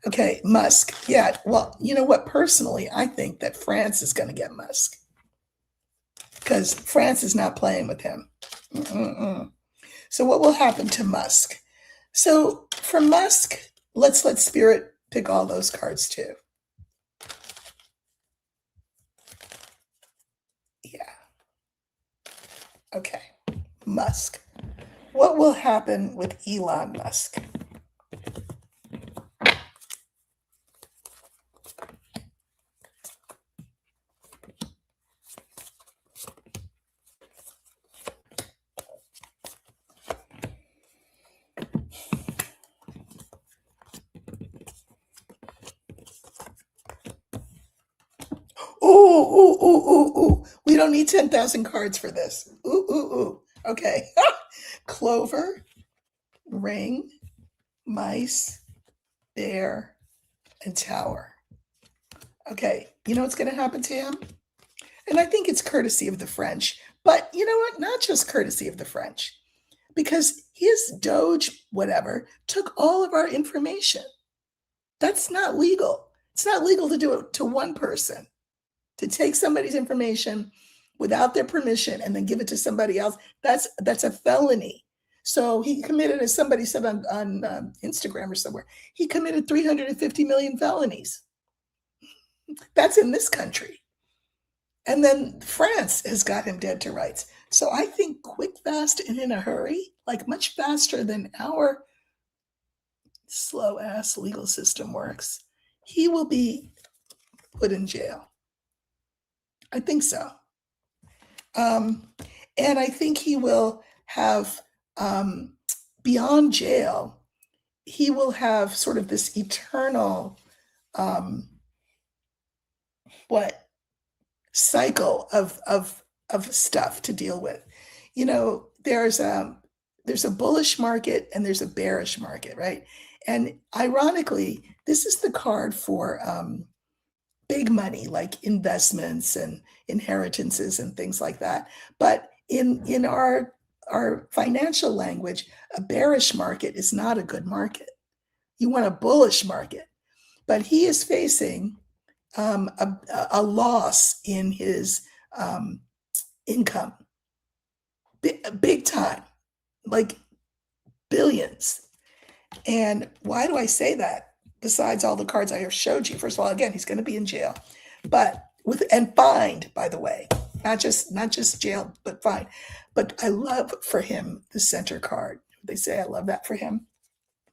Okay, Musk. Yeah, well, you know what? Personally, I think that France is going to get Musk because France is not playing with him. So what will happen to Musk? So for Musk, let's let Spirit pick all those cards too. Yeah. Okay. Musk. What will happen with Elon Musk? Ooh. We don't need 10,000 cards for this. Ooh. Okay. Clover, ring, mice, bear, and tower. Okay. You know what's going to happen to him? And I think it's courtesy of the French. But you know what? Not just courtesy of the French. Because his Doge, whatever, took all of our information. That's not legal. It's not legal to do it to one person. To take somebody's information without their permission and then give it to somebody else, that's a felony. So he committed, as somebody said on Instagram or somewhere, he committed 350 million felonies. That's in this country. And then France has got him dead to rights. So I think quick, fast, and in a hurry, like much faster than our slow-ass legal system works, he will be put in jail. I think so. And I think he will have, beyond jail, he will have sort of this eternal, cycle of stuff to deal with. You know, there's a bullish market and there's a bearish market, right? And ironically, this is the card for big money, like investments and inheritances and things like that. But in our our financial language, a bearish market is not a good market. You want a bullish market. But he is facing a loss in his income, big time, like billions. And why do I say that? Besides all the cards I have showed you, first of all, again, he's going to be in jail, but and fined, by the way, not just jail, but fined. But I love for him the center card. They say I love that for him.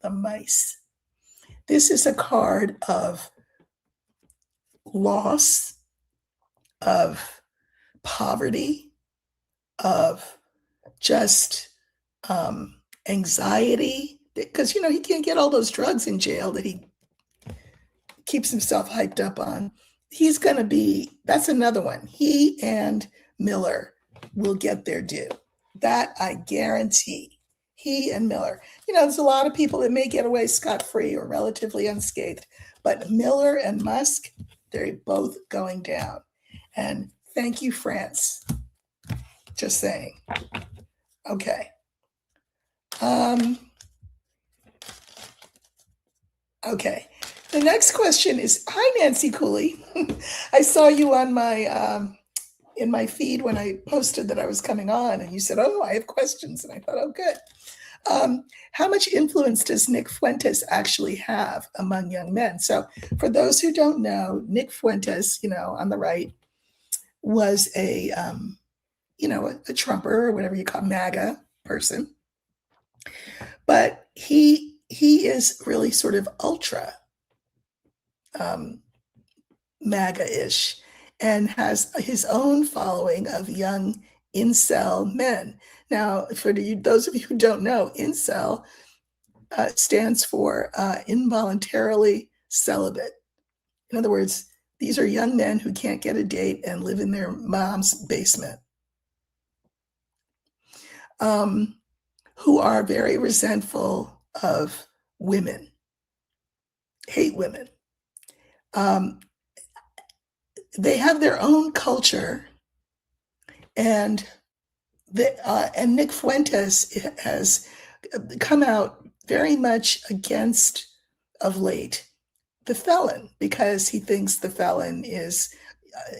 The mice. This is a card of loss, of poverty, of just anxiety, because he can't get all those drugs in jail that he keeps himself hyped up on. He's going to be, that's another one. He and Miller will get their due. That I guarantee. He and Miller. There's a lot of people that may get away scot-free or relatively unscathed, but Miller and Musk, they're both going down. And thank you, France. Just saying. Okay. Okay. The next question is, hi, Nancy Cooley. I saw you on my in my feed when I posted that I was coming on, and you said, oh, I have questions. And I thought, oh, good. How much influence does Nick Fuentes actually have among young men? So for those who don't know, Nick Fuentes, on the right, was a Trumper or whatever you call MAGA person. But he is really sort of ultra MAGA-ish and has his own following of young incel men. Now, for those of you who don't know, incel stands for involuntarily celibate. In other words, these are young men who can't get a date and live in their mom's basement, who are very resentful of women, hate women. They have their own culture, and Nick Fuentes has come out very much against, of late, the felon, because he thinks the felon is,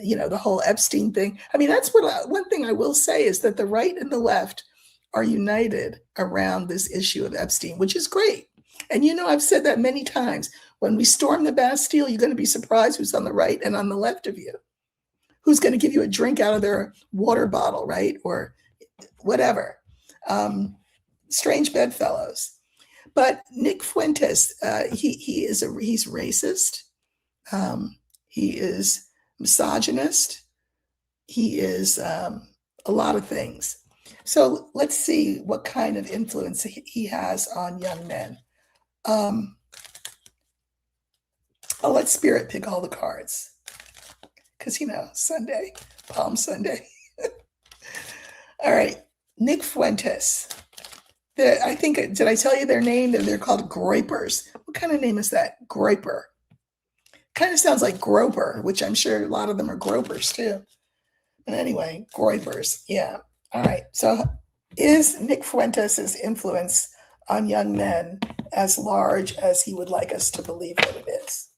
the whole Epstein thing. I mean, that's one thing I will say is that the right and the left are united around this issue of Epstein, which is great. And I've said that many times. When we storm the Bastille, you're going to be surprised who's on the right and on the left of you. Who's going to give you a drink out of their water bottle, right? Or whatever. Strange bedfellows. But Nick Fuentes, he's racist. He is misogynist. He is a lot of things. So let's see what kind of influence he has on young men. I'll let Spirit pick all the cards. Because, Sunday, Palm Sunday. All right, Nick Fuentes. I think, did I tell you their name? They're called Groypers. What kind of name is that? Groyper. Kind of sounds like Groper, which I'm sure a lot of them are Gropers too. But anyway, Groypers. Yeah. All right. So is Nick Fuentes' influence on young men as large as he would like us to believe that it is?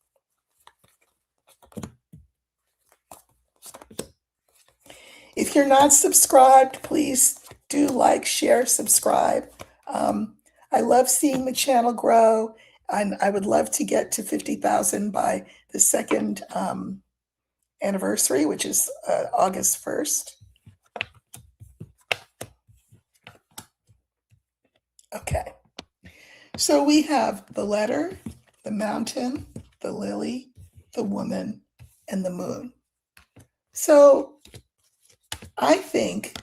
If you're not subscribed, please do like, share, subscribe. I love seeing the channel grow, and I would love to get to 50,000 by the second anniversary, which is August 1st. Okay, so we have the letter, the mountain, the lily, the woman, and the moon. So I think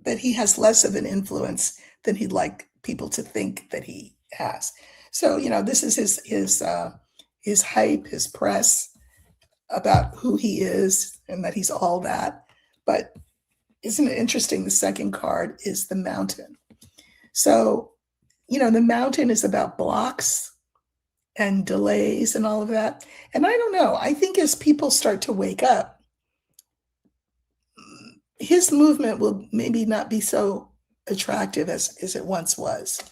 that he has less of an influence than he'd like people to think that he has. So, this is his hype, his press about who he is and that he's all that. But isn't it interesting? The second card is the mountain. So, the mountain is about blocks and delays and all of that. And I don't know, I think as people start to wake up, his movement will maybe not be so attractive as it once was.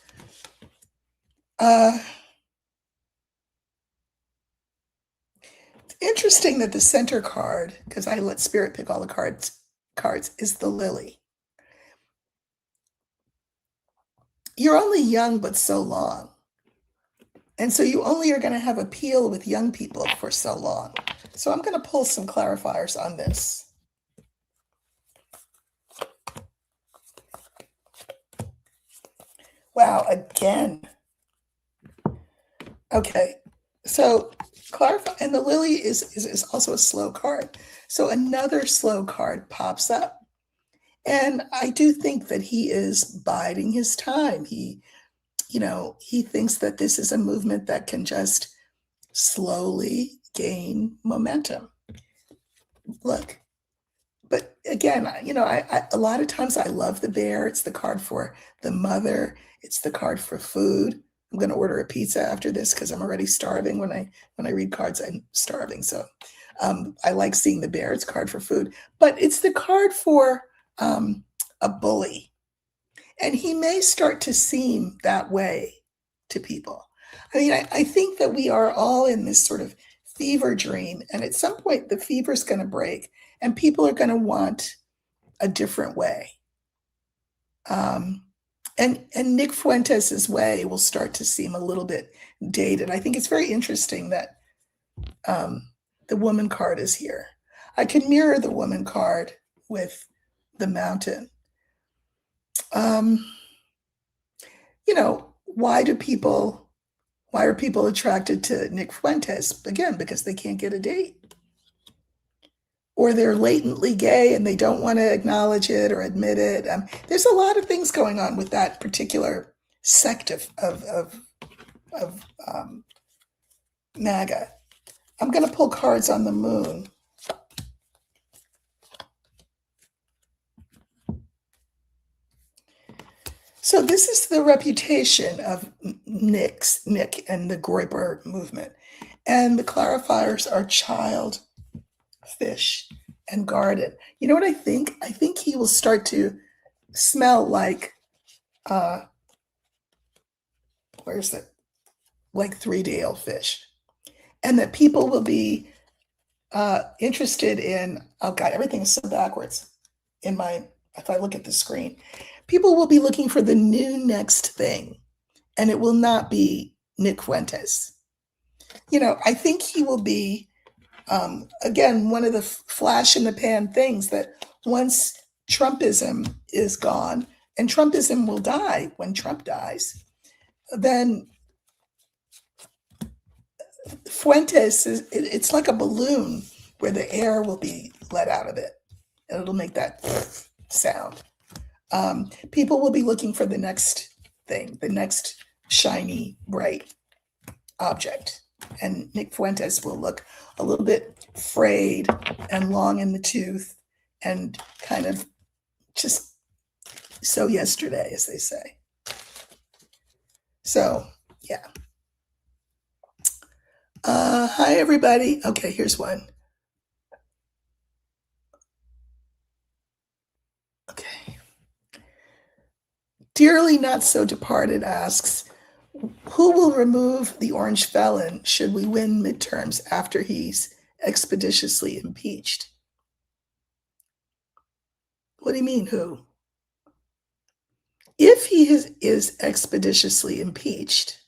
Interesting that the center card, because I let Spirit pick all the cards, is the Lily. You're only young, but so long. And so you only are going to have appeal with young people for so long. So I'm going to pull some clarifiers on this. Wow, again. Okay, so clarify, and the Lily is also a slow card. So another slow card pops up. And I do think that he is biding his time. He thinks that this is a movement that can just slowly gain momentum. Look, but again, I a lot of times I love the bear. It's the card for the mother. It's the card for food. I'm going to order a pizza after this because I'm already starving. When I read cards, I'm starving. So I like seeing the bear. It's a card for food, but it's the card for a bully. And he may start to seem that way to people. I mean, I think that we are all in this sort of fever dream. And at some point, the fever is going to break and people are going to want a different way. And Nick Fuentes' way will start to seem a little bit dated. I think it's very interesting that the woman card is here. I can mirror the woman card with the mountain. Why are people attracted to Nick Fuentes? Again, because they can't get a date. Or they're latently gay and they don't want to acknowledge it or admit it. There's a lot of things going on with that particular sect of MAGA. I'm going to pull cards on the moon. So this is the reputation of Nick and the Groyper movement. And the clarifiers are child, fish, and garden. You know what I think? I think he will start to smell like, where's it? Like 3-day-old fish. And that people will be interested in, oh God, everything is so backwards if I look at the screen. People will be looking for the new next thing, and it will not be Nick Fuentes. I think he will be, again, one of the flash in the pan things that once Trumpism is gone, and Trumpism will die when Trump dies, then Fuentes, it's like a balloon where the air will be let out of it, and it'll make that sound. People will be looking for the next thing, the next shiny, bright object. And Nick Fuentes will look a little bit frayed and long in the tooth and kind of just so yesterday, as they say. So, yeah. Hi, everybody. Okay, here's one. Okay. Dearly Not So Departed asks, who will remove the orange felon should we win midterms after he's expeditiously impeached? What do you mean, who? If he is expeditiously impeached,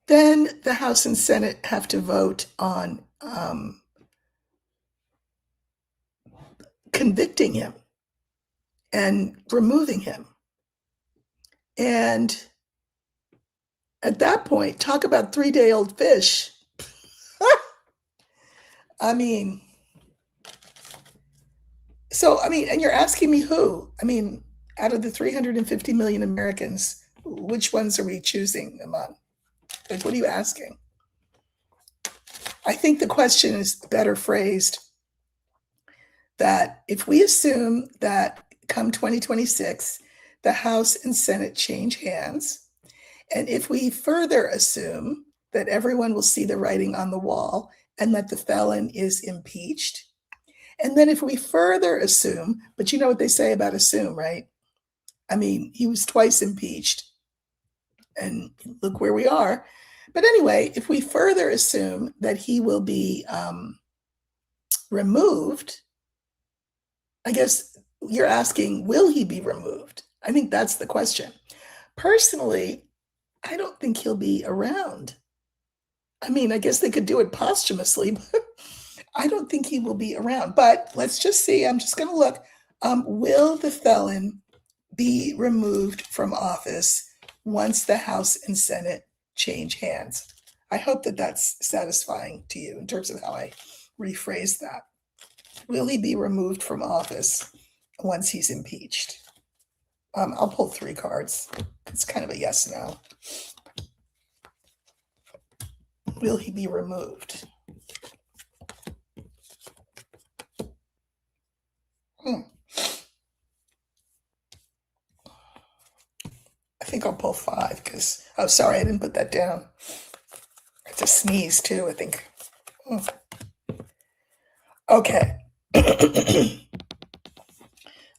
then the House and Senate have to vote on convicting him and removing him. And at that point, talk about 3-day-old fish. And you're asking me who? Out of the 350 million Americans, which ones are we choosing among? Like, what are you asking? I think the question is better phrased that if we assume that come 2026, the House and Senate change hands, and if we further assume that everyone will see the writing on the wall and that the felon is impeached, And then if we further assume, but you know what they say about assume, right? I mean, he was twice impeached, and look where we are. But anyway, if we further assume that he will be removed, I guess you're asking, will he be removed? I think that's the question. Personally, I don't think he'll be around. I mean, I guess they could do it posthumously, but I don't think he will be around. But let's just see. I'm just going to look. Will the felon be removed from office once the House and Senate change hands? I hope that that's satisfying to you in terms of how I rephrase that. Will he be removed from office once he's impeached? I'll pull 3 cards. It's kind of a yes, no. Will he be removed? I think I'll pull 5 because, oh, sorry, I didn't put that down. I have to sneeze too, I think. Okay.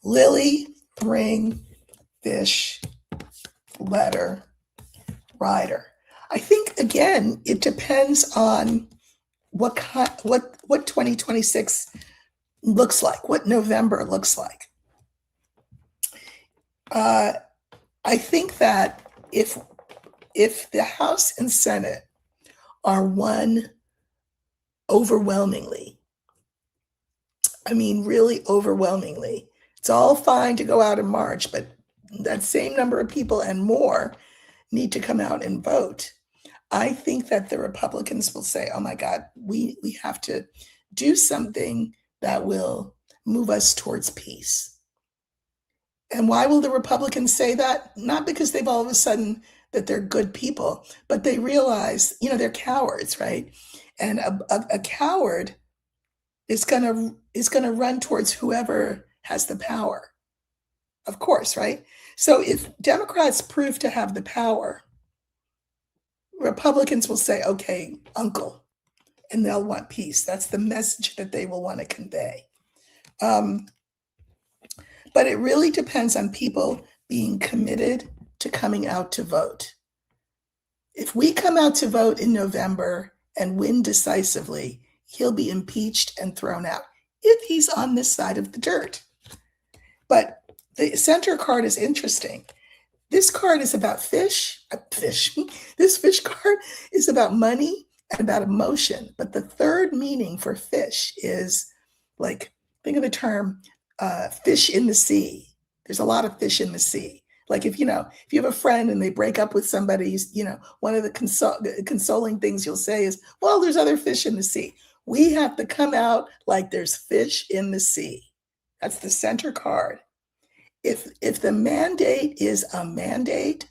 Lily, ring, fish, letter, rider. I think, again, it depends on what 2026 looks like, what November looks like. I think that if the House and Senate are won overwhelmingly, I mean, really overwhelmingly, it's all fine to go out in March, but that same number of people and more need to come out and vote. I think that the Republicans will say, oh my God, we have to do something that will move us towards peace. And why will the Republicans say that? Not because they've all of a sudden that they're good people, but they realize, they're cowards, right? And a coward is gonna run towards whoever has the power, of course, right? So if Democrats prove to have the power, Republicans will say, okay, uncle, and they'll want peace. That's the message that they will want to convey. But it really depends on people being committed to coming out to vote. If we come out to vote in November and win decisively, he'll be impeached and thrown out if he's on this side of the dirt. But the center card is interesting. This card is about fish. This fish card is about money and about emotion. But the third meaning for fish is like, think of the term fish in the sea. There's a lot of fish in the sea. Like if you have a friend and they break up with somebody, one of the consoling things you'll say is, well, there's other fish in the sea. We have to come out like there's fish in the sea. That's the center card. If the mandate is a mandate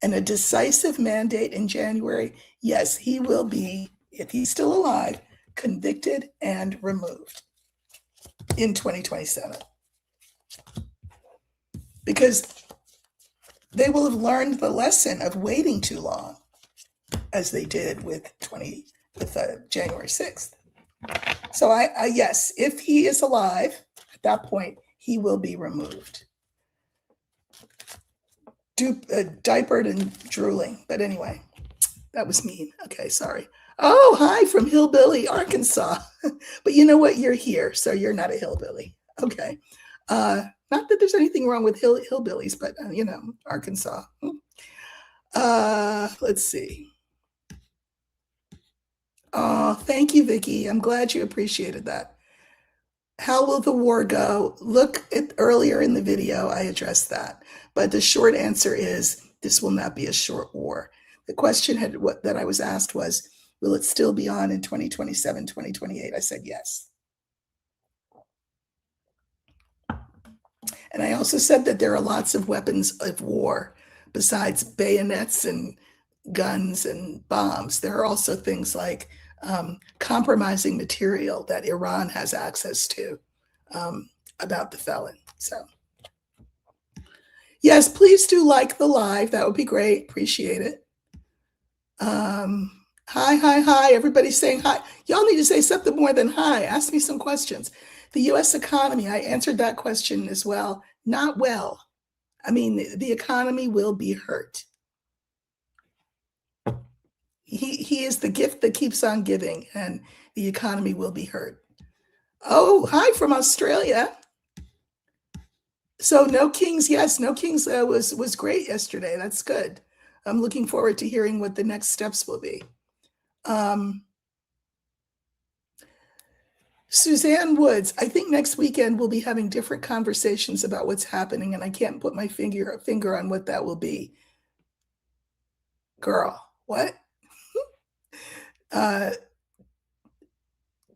and a decisive mandate in January, yes, he will be, if he's still alive, convicted and removed in 2027. Because they will have learned the lesson of waiting too long, as they did with January 6th. So yes, if he is alive at that point, he will be removed. Diapered and drooling. But anyway, that was mean. Okay, sorry. Oh, hi from Hillbilly, Arkansas. But you know what? You're here, so you're not a hillbilly. Okay. Not that there's anything wrong with hillbillies, but, Arkansas. Let's see. Oh, thank you, Vicki. I'm glad you appreciated that. How will the war go? Look at earlier in the video, I addressed that. But the short answer is this will not be a short war. The question that I was asked was, will it still be on in 2027, 2028? I said yes. And I also said that there are lots of weapons of war besides bayonets and guns and bombs. There are also things like compromising material that Iran has access to about the felon. So yes, please do like the live. That would be great. Appreciate it. Hi. Everybody's saying hi. Y'all need to say something more than hi. Ask me some questions. The US economy, I answered that question as well. Not well. I mean, the economy will be hurt. He is the gift that keeps on giving, and the economy will be hurt. Oh, hi from Australia. So no Kings, yes, no Kings was great yesterday. That's good. I'm looking forward to hearing what the next steps will be. Suzanne Woods, I think next weekend we'll be having different conversations about what's happening, and I can't put my finger on what that will be. Girl, what?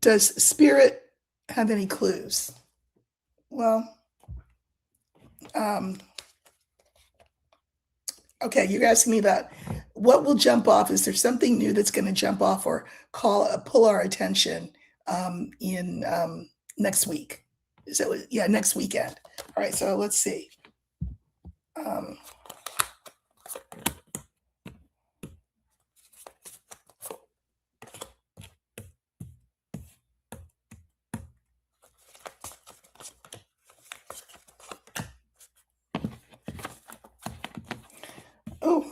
Does Spirit have any clues? Well, okay, you're asking me about what will jump off. Is there something new that's going to jump off or pull our attention in next week? Is that yeah, next weekend? All right, so let's see. Oh,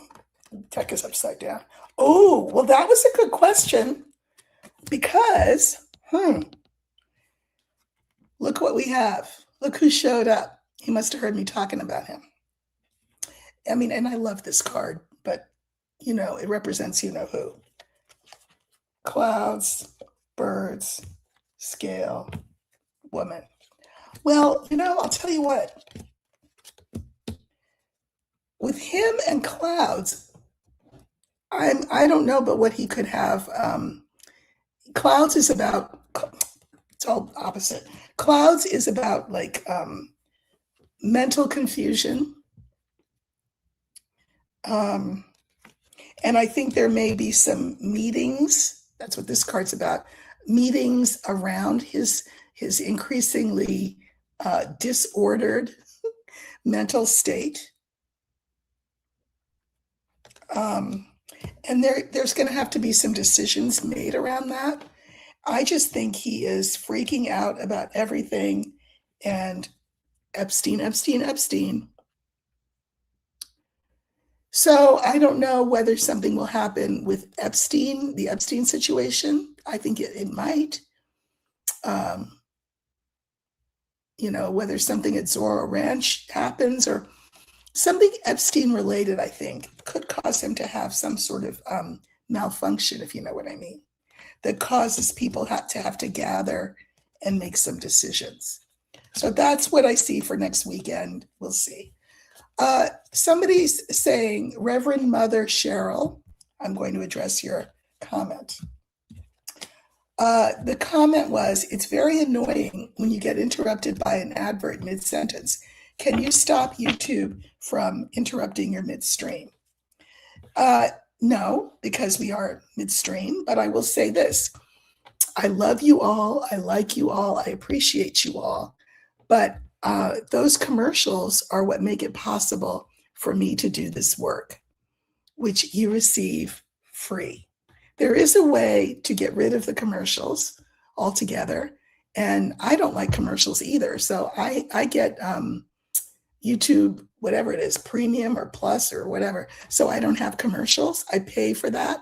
tech is upside down. Oh, well, that was a good question because, look what we have. Look who showed up. He must have heard me talking about him. I mean, and I love this card, but you know, it represents you know who. Clouds, birds, scale, woman. Well, you know, I'll tell you what. With him and clouds, I don't know, but what he could have. Clouds is about, it's all opposite. Clouds is about like mental confusion. And I think there may be some meetings. That's what this card's about. Meetings around his increasingly disordered mental state. And there's going to have to be some decisions made around that. I just think he is freaking out about everything, and Epstein. So I don't know whether something will happen with Epstein, the Epstein situation. I think it might. You know, whether something at Zorro Ranch happens or something Epstein related, I think, could cause him to have some sort of malfunction, if you know what I mean, that causes people to have to gather and make some decisions. So that's what I see for next weekend. We'll see. Somebody's saying, Reverend Mother Cheryl, I'm going to address your comment. The comment was, it's very annoying when you get interrupted by an advert mid-sentence. Can you stop YouTube from interrupting your midstream? No, because we are midstream, but I will say this. I love you all. I like you all. I appreciate you all. But those commercials are what make it possible for me to do this work, which you receive free. There is a way to get rid of the commercials altogether. And I don't like commercials either. So I get YouTube, whatever it is, premium or plus or whatever. So I don't have commercials. I pay for that.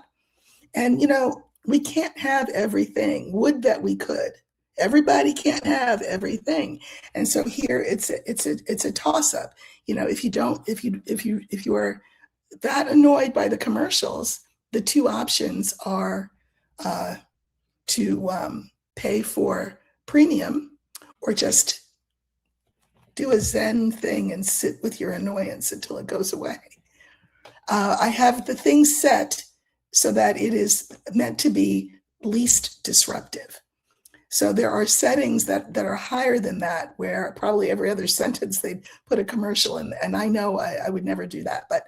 And, you know, we can't have everything. Would that we could. Everybody can't have everything. And so here it's a toss up. You know, if you are that annoyed by the commercials, the two options are to pay for premium or just do a Zen thing and sit with your annoyance until it goes away. I have the thing set so that it is meant to be least disruptive. So there are settings that are higher than that, where probably every other sentence they'd put a commercial in. And I know I would never do that, but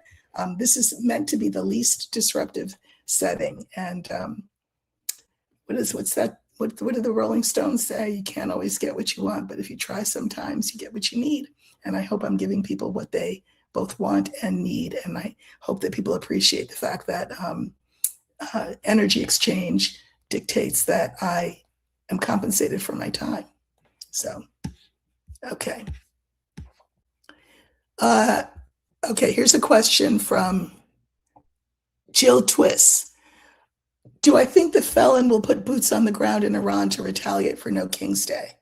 this is meant to be the least disruptive setting. And what do the Rolling Stones say? You can't always get what you want, but if you try sometimes, you get what you need. And I hope I'm giving people what they both want and need. And I hope that people appreciate the fact that energy exchange dictates that I am compensated for my time. So, okay. Okay, here's a question from Jill Twiss. Do I think the felon will put boots on the ground in Iran to retaliate for No King's Day?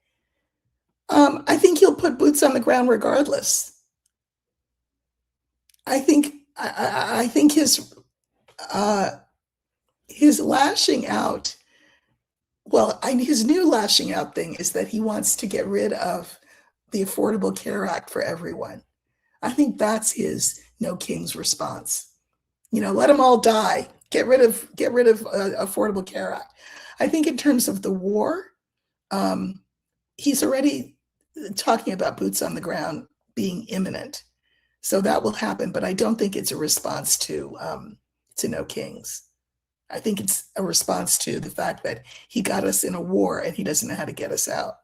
I think he'll put boots on the ground regardless. I think his lashing out. Well, his new lashing out thing is that he wants to get rid of the Affordable Care Act for everyone. I think that's his No King's response. Let them all die. Get rid of Affordable Care Act. I think in terms of the war, he's already talking about boots on the ground being imminent. So that will happen, but I don't think it's a response to No Kings. I think it's a response to the fact that he got us in a war and he doesn't know how to get us out.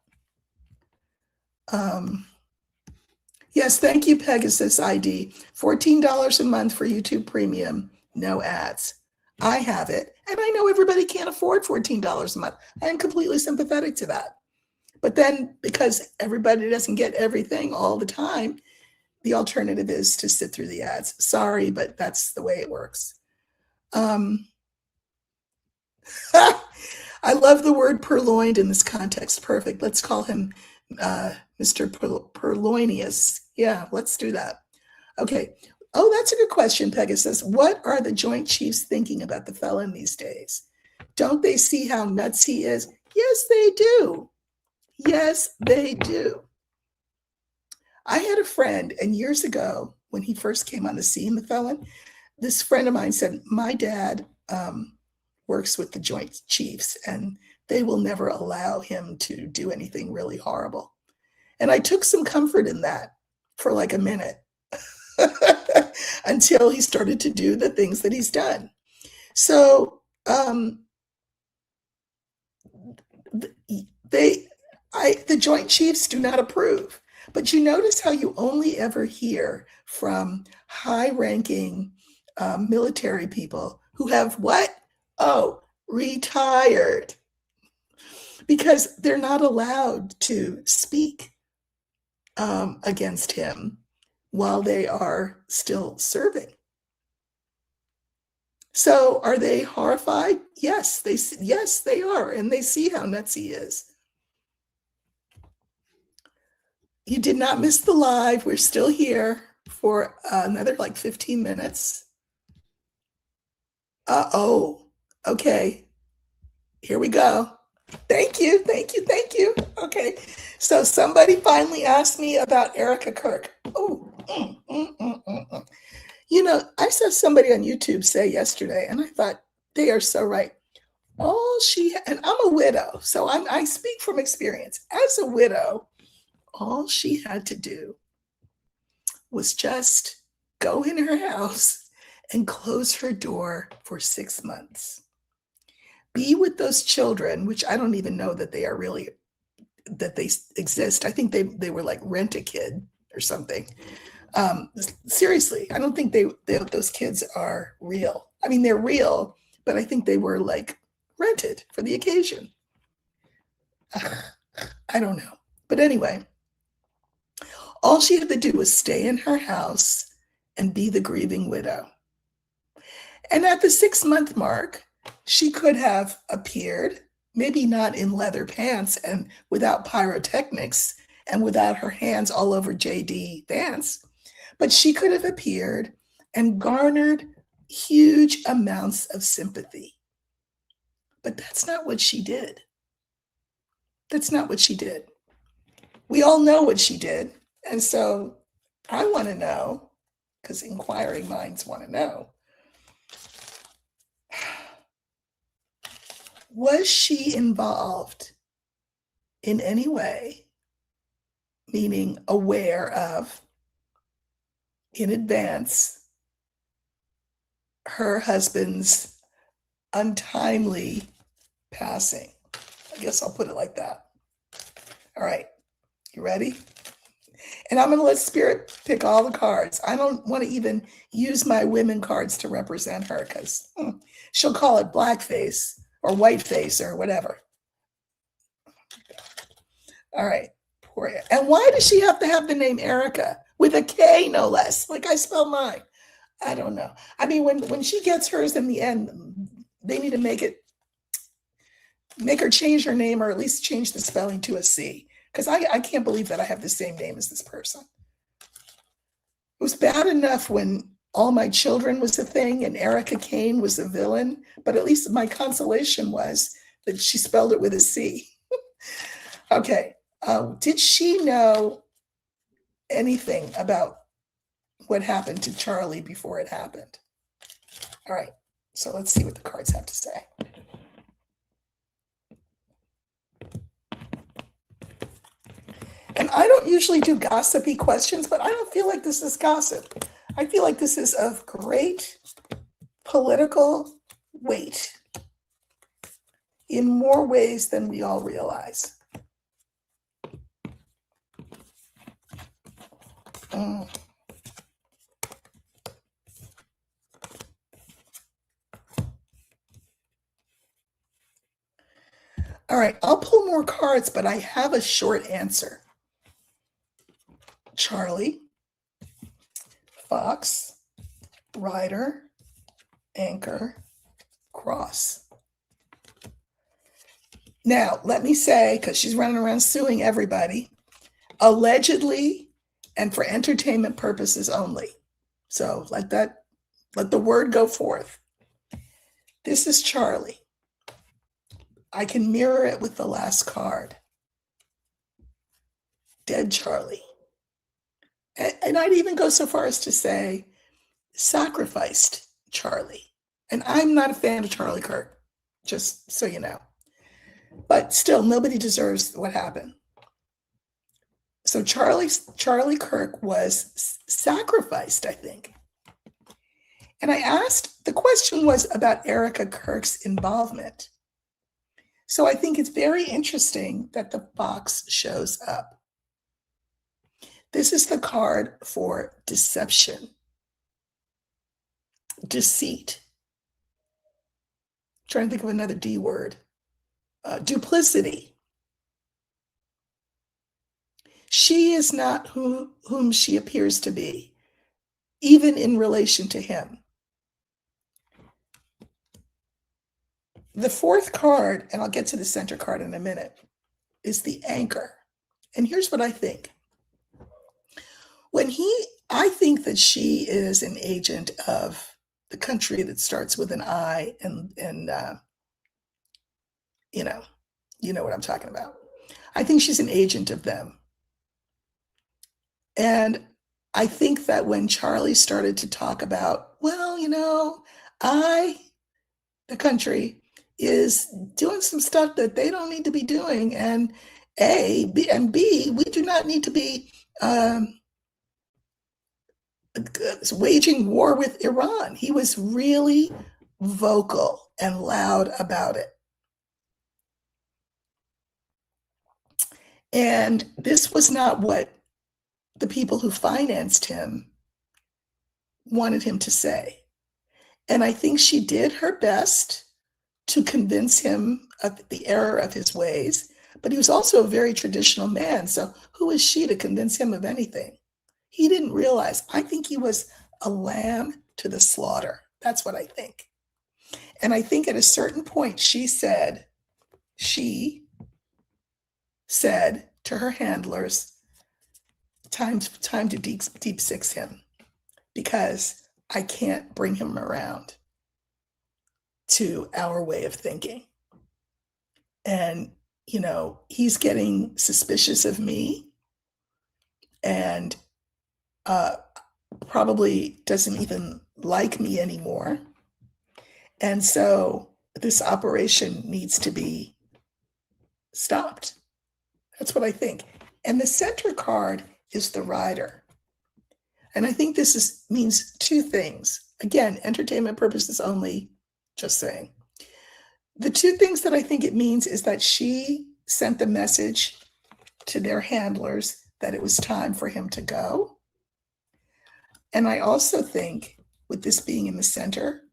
Yes, thank you, Pegasus ID. $14 a month for YouTube Premium, no ads. I have it, and I know everybody can't afford $14 a month. I am completely sympathetic to that. But then, because everybody doesn't get everything all the time, the alternative is to sit through the ads. Sorry, but that's the way it works. I love the word purloined in this context. Perfect. Let's call him Mr. Purloinius. Yeah, let's do that. Okay. Oh, that's a good question, Pegasus. What are the Joint Chiefs thinking about the felon these days? Don't they see how nuts he is? Yes, they do. Yes, they do. I had a friend, and years ago, when he first came on the scene, the felon, this friend of mine said, my dad works with the Joint Chiefs, and they will never allow him to do anything really horrible. And I took some comfort in that for like a minute until he started to do the things that he's done. So the Joint Chiefs do not approve. But you notice how you only ever hear from high-ranking military people who have what? Oh, retired. Because they're not allowed to speak against him while they are still serving. So are they horrified? Yes, they are, and they see how nuts he is. You did not miss the live. We're still here for another like 15 minutes. Uh-oh. Okay. Here we go. Thank you. Okay. So somebody finally asked me about Erica Kirk. Oh. I saw somebody on YouTube say yesterday, and I thought they are so right. And I'm a widow, so I speak from experience. As a widow, all she had to do was just go in her house and close her door for 6 months. Be with those children, which I don't even know that they are really, that they exist. I think they were like Rent-A-Kid or something. Seriously, I don't think those kids are real. I mean, they're real, but I think they were like rented for the occasion. I don't know. But anyway, all she had to do was stay in her house and be the grieving widow. And at the 6-month mark, she could have appeared, maybe not in leather pants and without pyrotechnics and without her hands all over JD Vance, but she could have appeared and garnered huge amounts of sympathy. But that's not what she did. That's not what she did. We all know what she did. And so I want to know, because inquiring minds want to know, was she involved in any way, meaning aware of, in advance, her husband's untimely passing? I guess I'll put it like that. All right, you ready? And I'm going to let Spirit pick all the cards. I don't want to even use my women cards to represent her because she'll call it blackface or whiteface or whatever. All right. Poor. And why does she have to have the name Erica with a K, no less? Like I spell mine. I don't know. I mean, when she gets hers in the end, they need to make her change her name, or at least change the spelling to a C. Because I can't believe that I have the same name as this person. It was bad enough when All My Children was a thing and Erica Kane was a villain, but at least my consolation was that she spelled it with a C. Okay. Did she know anything about what happened to Charlie before it happened? All right. So let's see what the cards have to say. And I don't usually do gossipy questions, but I don't feel like this is gossip. I feel like this is of great political weight in more ways than we all realize. Mm. All right, I'll pull more cards, but I have a short answer. Charlie, Fox, Rider, Anchor, Cross. Now, let me say, because she's running around suing everybody, allegedly and for entertainment purposes only. So let the word go forth. This is Charlie. I can mirror it with the last card. Dead Charlie. And I'd even go so far as to say sacrificed Charlie. And I'm not a fan of Charlie Kirk, just so you know. But still, nobody deserves what happened. So Charlie Kirk was sacrificed, I think. And I asked, the question was about Erica Kirk's involvement. So I think it's very interesting that the fox shows up. This is the card for deception, deceit. I'm trying to think of another D word. Duplicity. She is not whom she appears to be, even in relation to him. The fourth card, and I'll get to the center card in a minute, is the Anchor. And here's what I think. I think that she is an agent of the country that starts with an I, and you know what I'm talking about. I think she's an agent of them. And I think that when Charlie started to talk about, well, the country is doing some stuff that they don't need to be doing, and B, we do not need to be waging war with Iran. He was really vocal and loud about it. And this was not what the people who financed him wanted him to say. And I think she did her best to convince him of the error of his ways, but he was also a very traditional man. So who is she to convince him of anything? He didn't realize. I think he was a lamb to the slaughter. That's what I think. And I think at a certain point, she said to her handlers, time to deep six him, because I can't bring him around to our way of thinking. And, he's getting suspicious of me, and probably doesn't even like me anymore. And so this operation needs to be stopped. That's what I think. And the center card is the Rider. And I think this means two things. Again, entertainment purposes only, just saying. The two things that I think it means is that she sent the message to their handlers that it was time for him to go. And I also think, with this being in the center,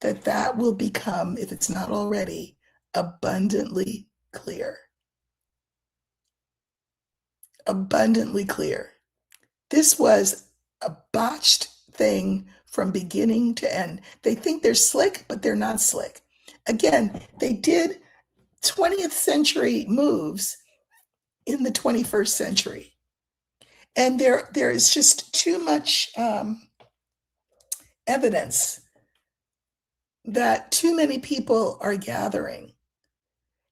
that will become, if it's not already, abundantly clear. abundantly clear. This was a botched thing from beginning to end. They think they're slick, but they're not slick. Again, they did 20th century moves in the 21st century. And there is just too much evidence that too many people are gathering.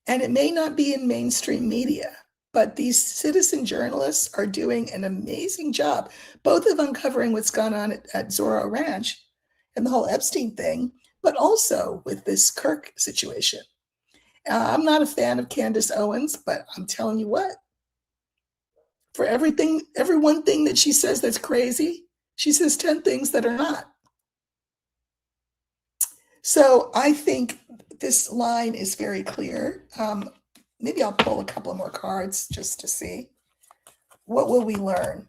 And it may not be in mainstream media, but these citizen journalists are doing an amazing job, both of uncovering what's gone on at Zorro Ranch and the whole Epstein thing, but also with this Kirk situation. I'm not a fan of Candace Owens, but I'm telling you what, for every one thing that she says that's crazy, she says 10 things that are not. So I think this line is very clear. Maybe I'll pull a couple more cards just to see. What will we learn?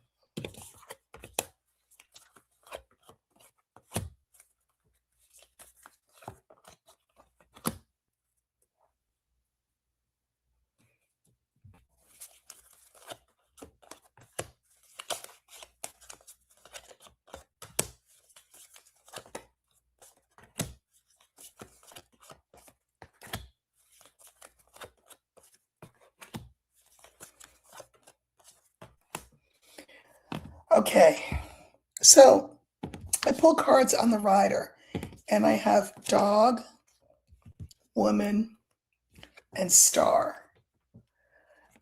Okay, so I pull cards on the rider, and I have dog, woman, and star.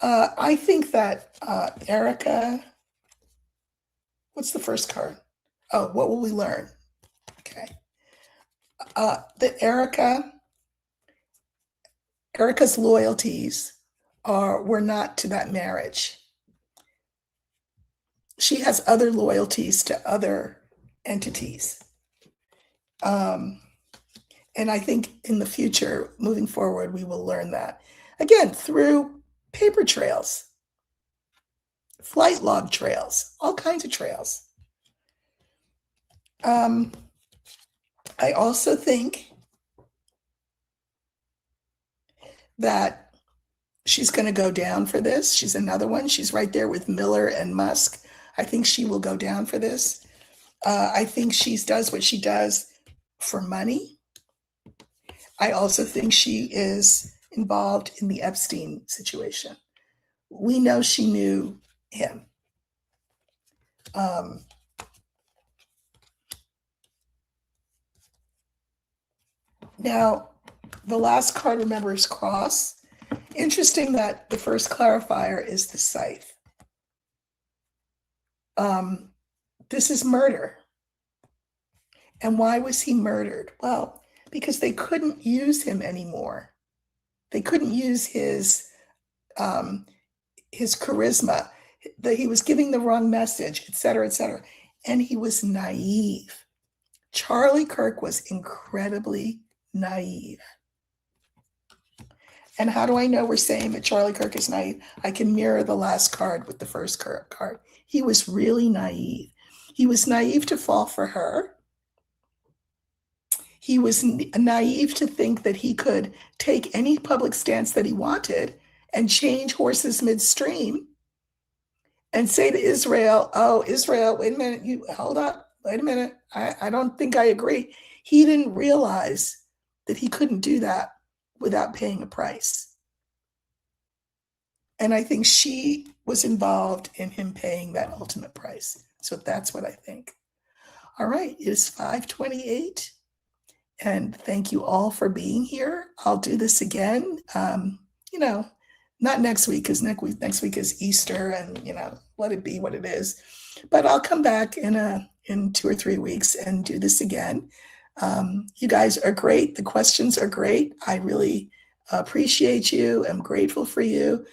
I think that Erica, what's the first card? Oh, what will we learn? Okay. That Erica's loyalties were not to that marriage. She has other loyalties to other entities. And I think in the future, moving forward, we will learn that. Again, through paper trails, flight log trails, all kinds of trails. I also think that she's going to go down for this. She's another one. She's right there with Miller and Musk. I think she will go down for this. I think she does what she does for money. I also think she is involved in the Epstein situation. We know she knew him. Now, the last card, remember, is cross. Interesting that the first clarifier is the scythe. This is murder. And why was he murdered? Well, because they couldn't use him anymore. They couldn't use his charisma, that he was giving the wrong message, et cetera, et cetera. And he was naive. Charlie Kirk was incredibly naive. And how do I know we're saying that Charlie Kirk is naive? I can mirror the last card with the first card. He was really naive. He was naive to fall for her. He was naive to think that he could take any public stance that he wanted and change horses midstream and say to Israel, oh, Israel, wait a minute, you hold up, wait a minute, I don't think I agree. He didn't realize that he couldn't do that without paying a price. And I think she was involved in him paying that ultimate price. So that's what I think. All right, it is 5:28. And thank you all for being here. I'll do this again. Not next week, because next week is Easter, and let it be what it is. But I'll come back in 2 or 3 weeks and do this again. You guys are great. The questions are great. I really appreciate you. I'm grateful for you.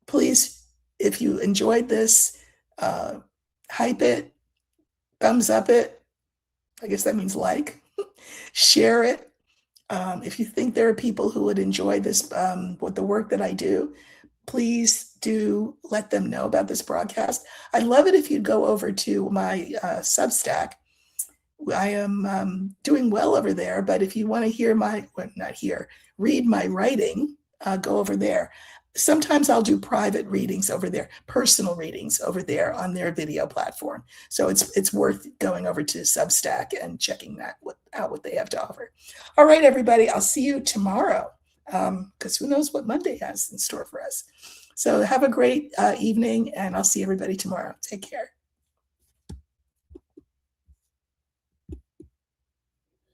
Please, if you enjoyed this, hype it, thumbs up it. I guess that means like. Share it. If you think there are people who would enjoy this, with the work that I do, please do let them know about this broadcast. I'd love it if you'd go over to my Substack. I am doing well over there, but if you want to hear read my writing, go over there. sometimes I'll do private readings over there, personal readings over there on their video platform. So it's worth going over to Substack and checking that out, what they have to offer. All right, everybody, I'll see you tomorrow, because who knows what Monday has in store for us. So have a great evening, and I'll see everybody tomorrow. Take care.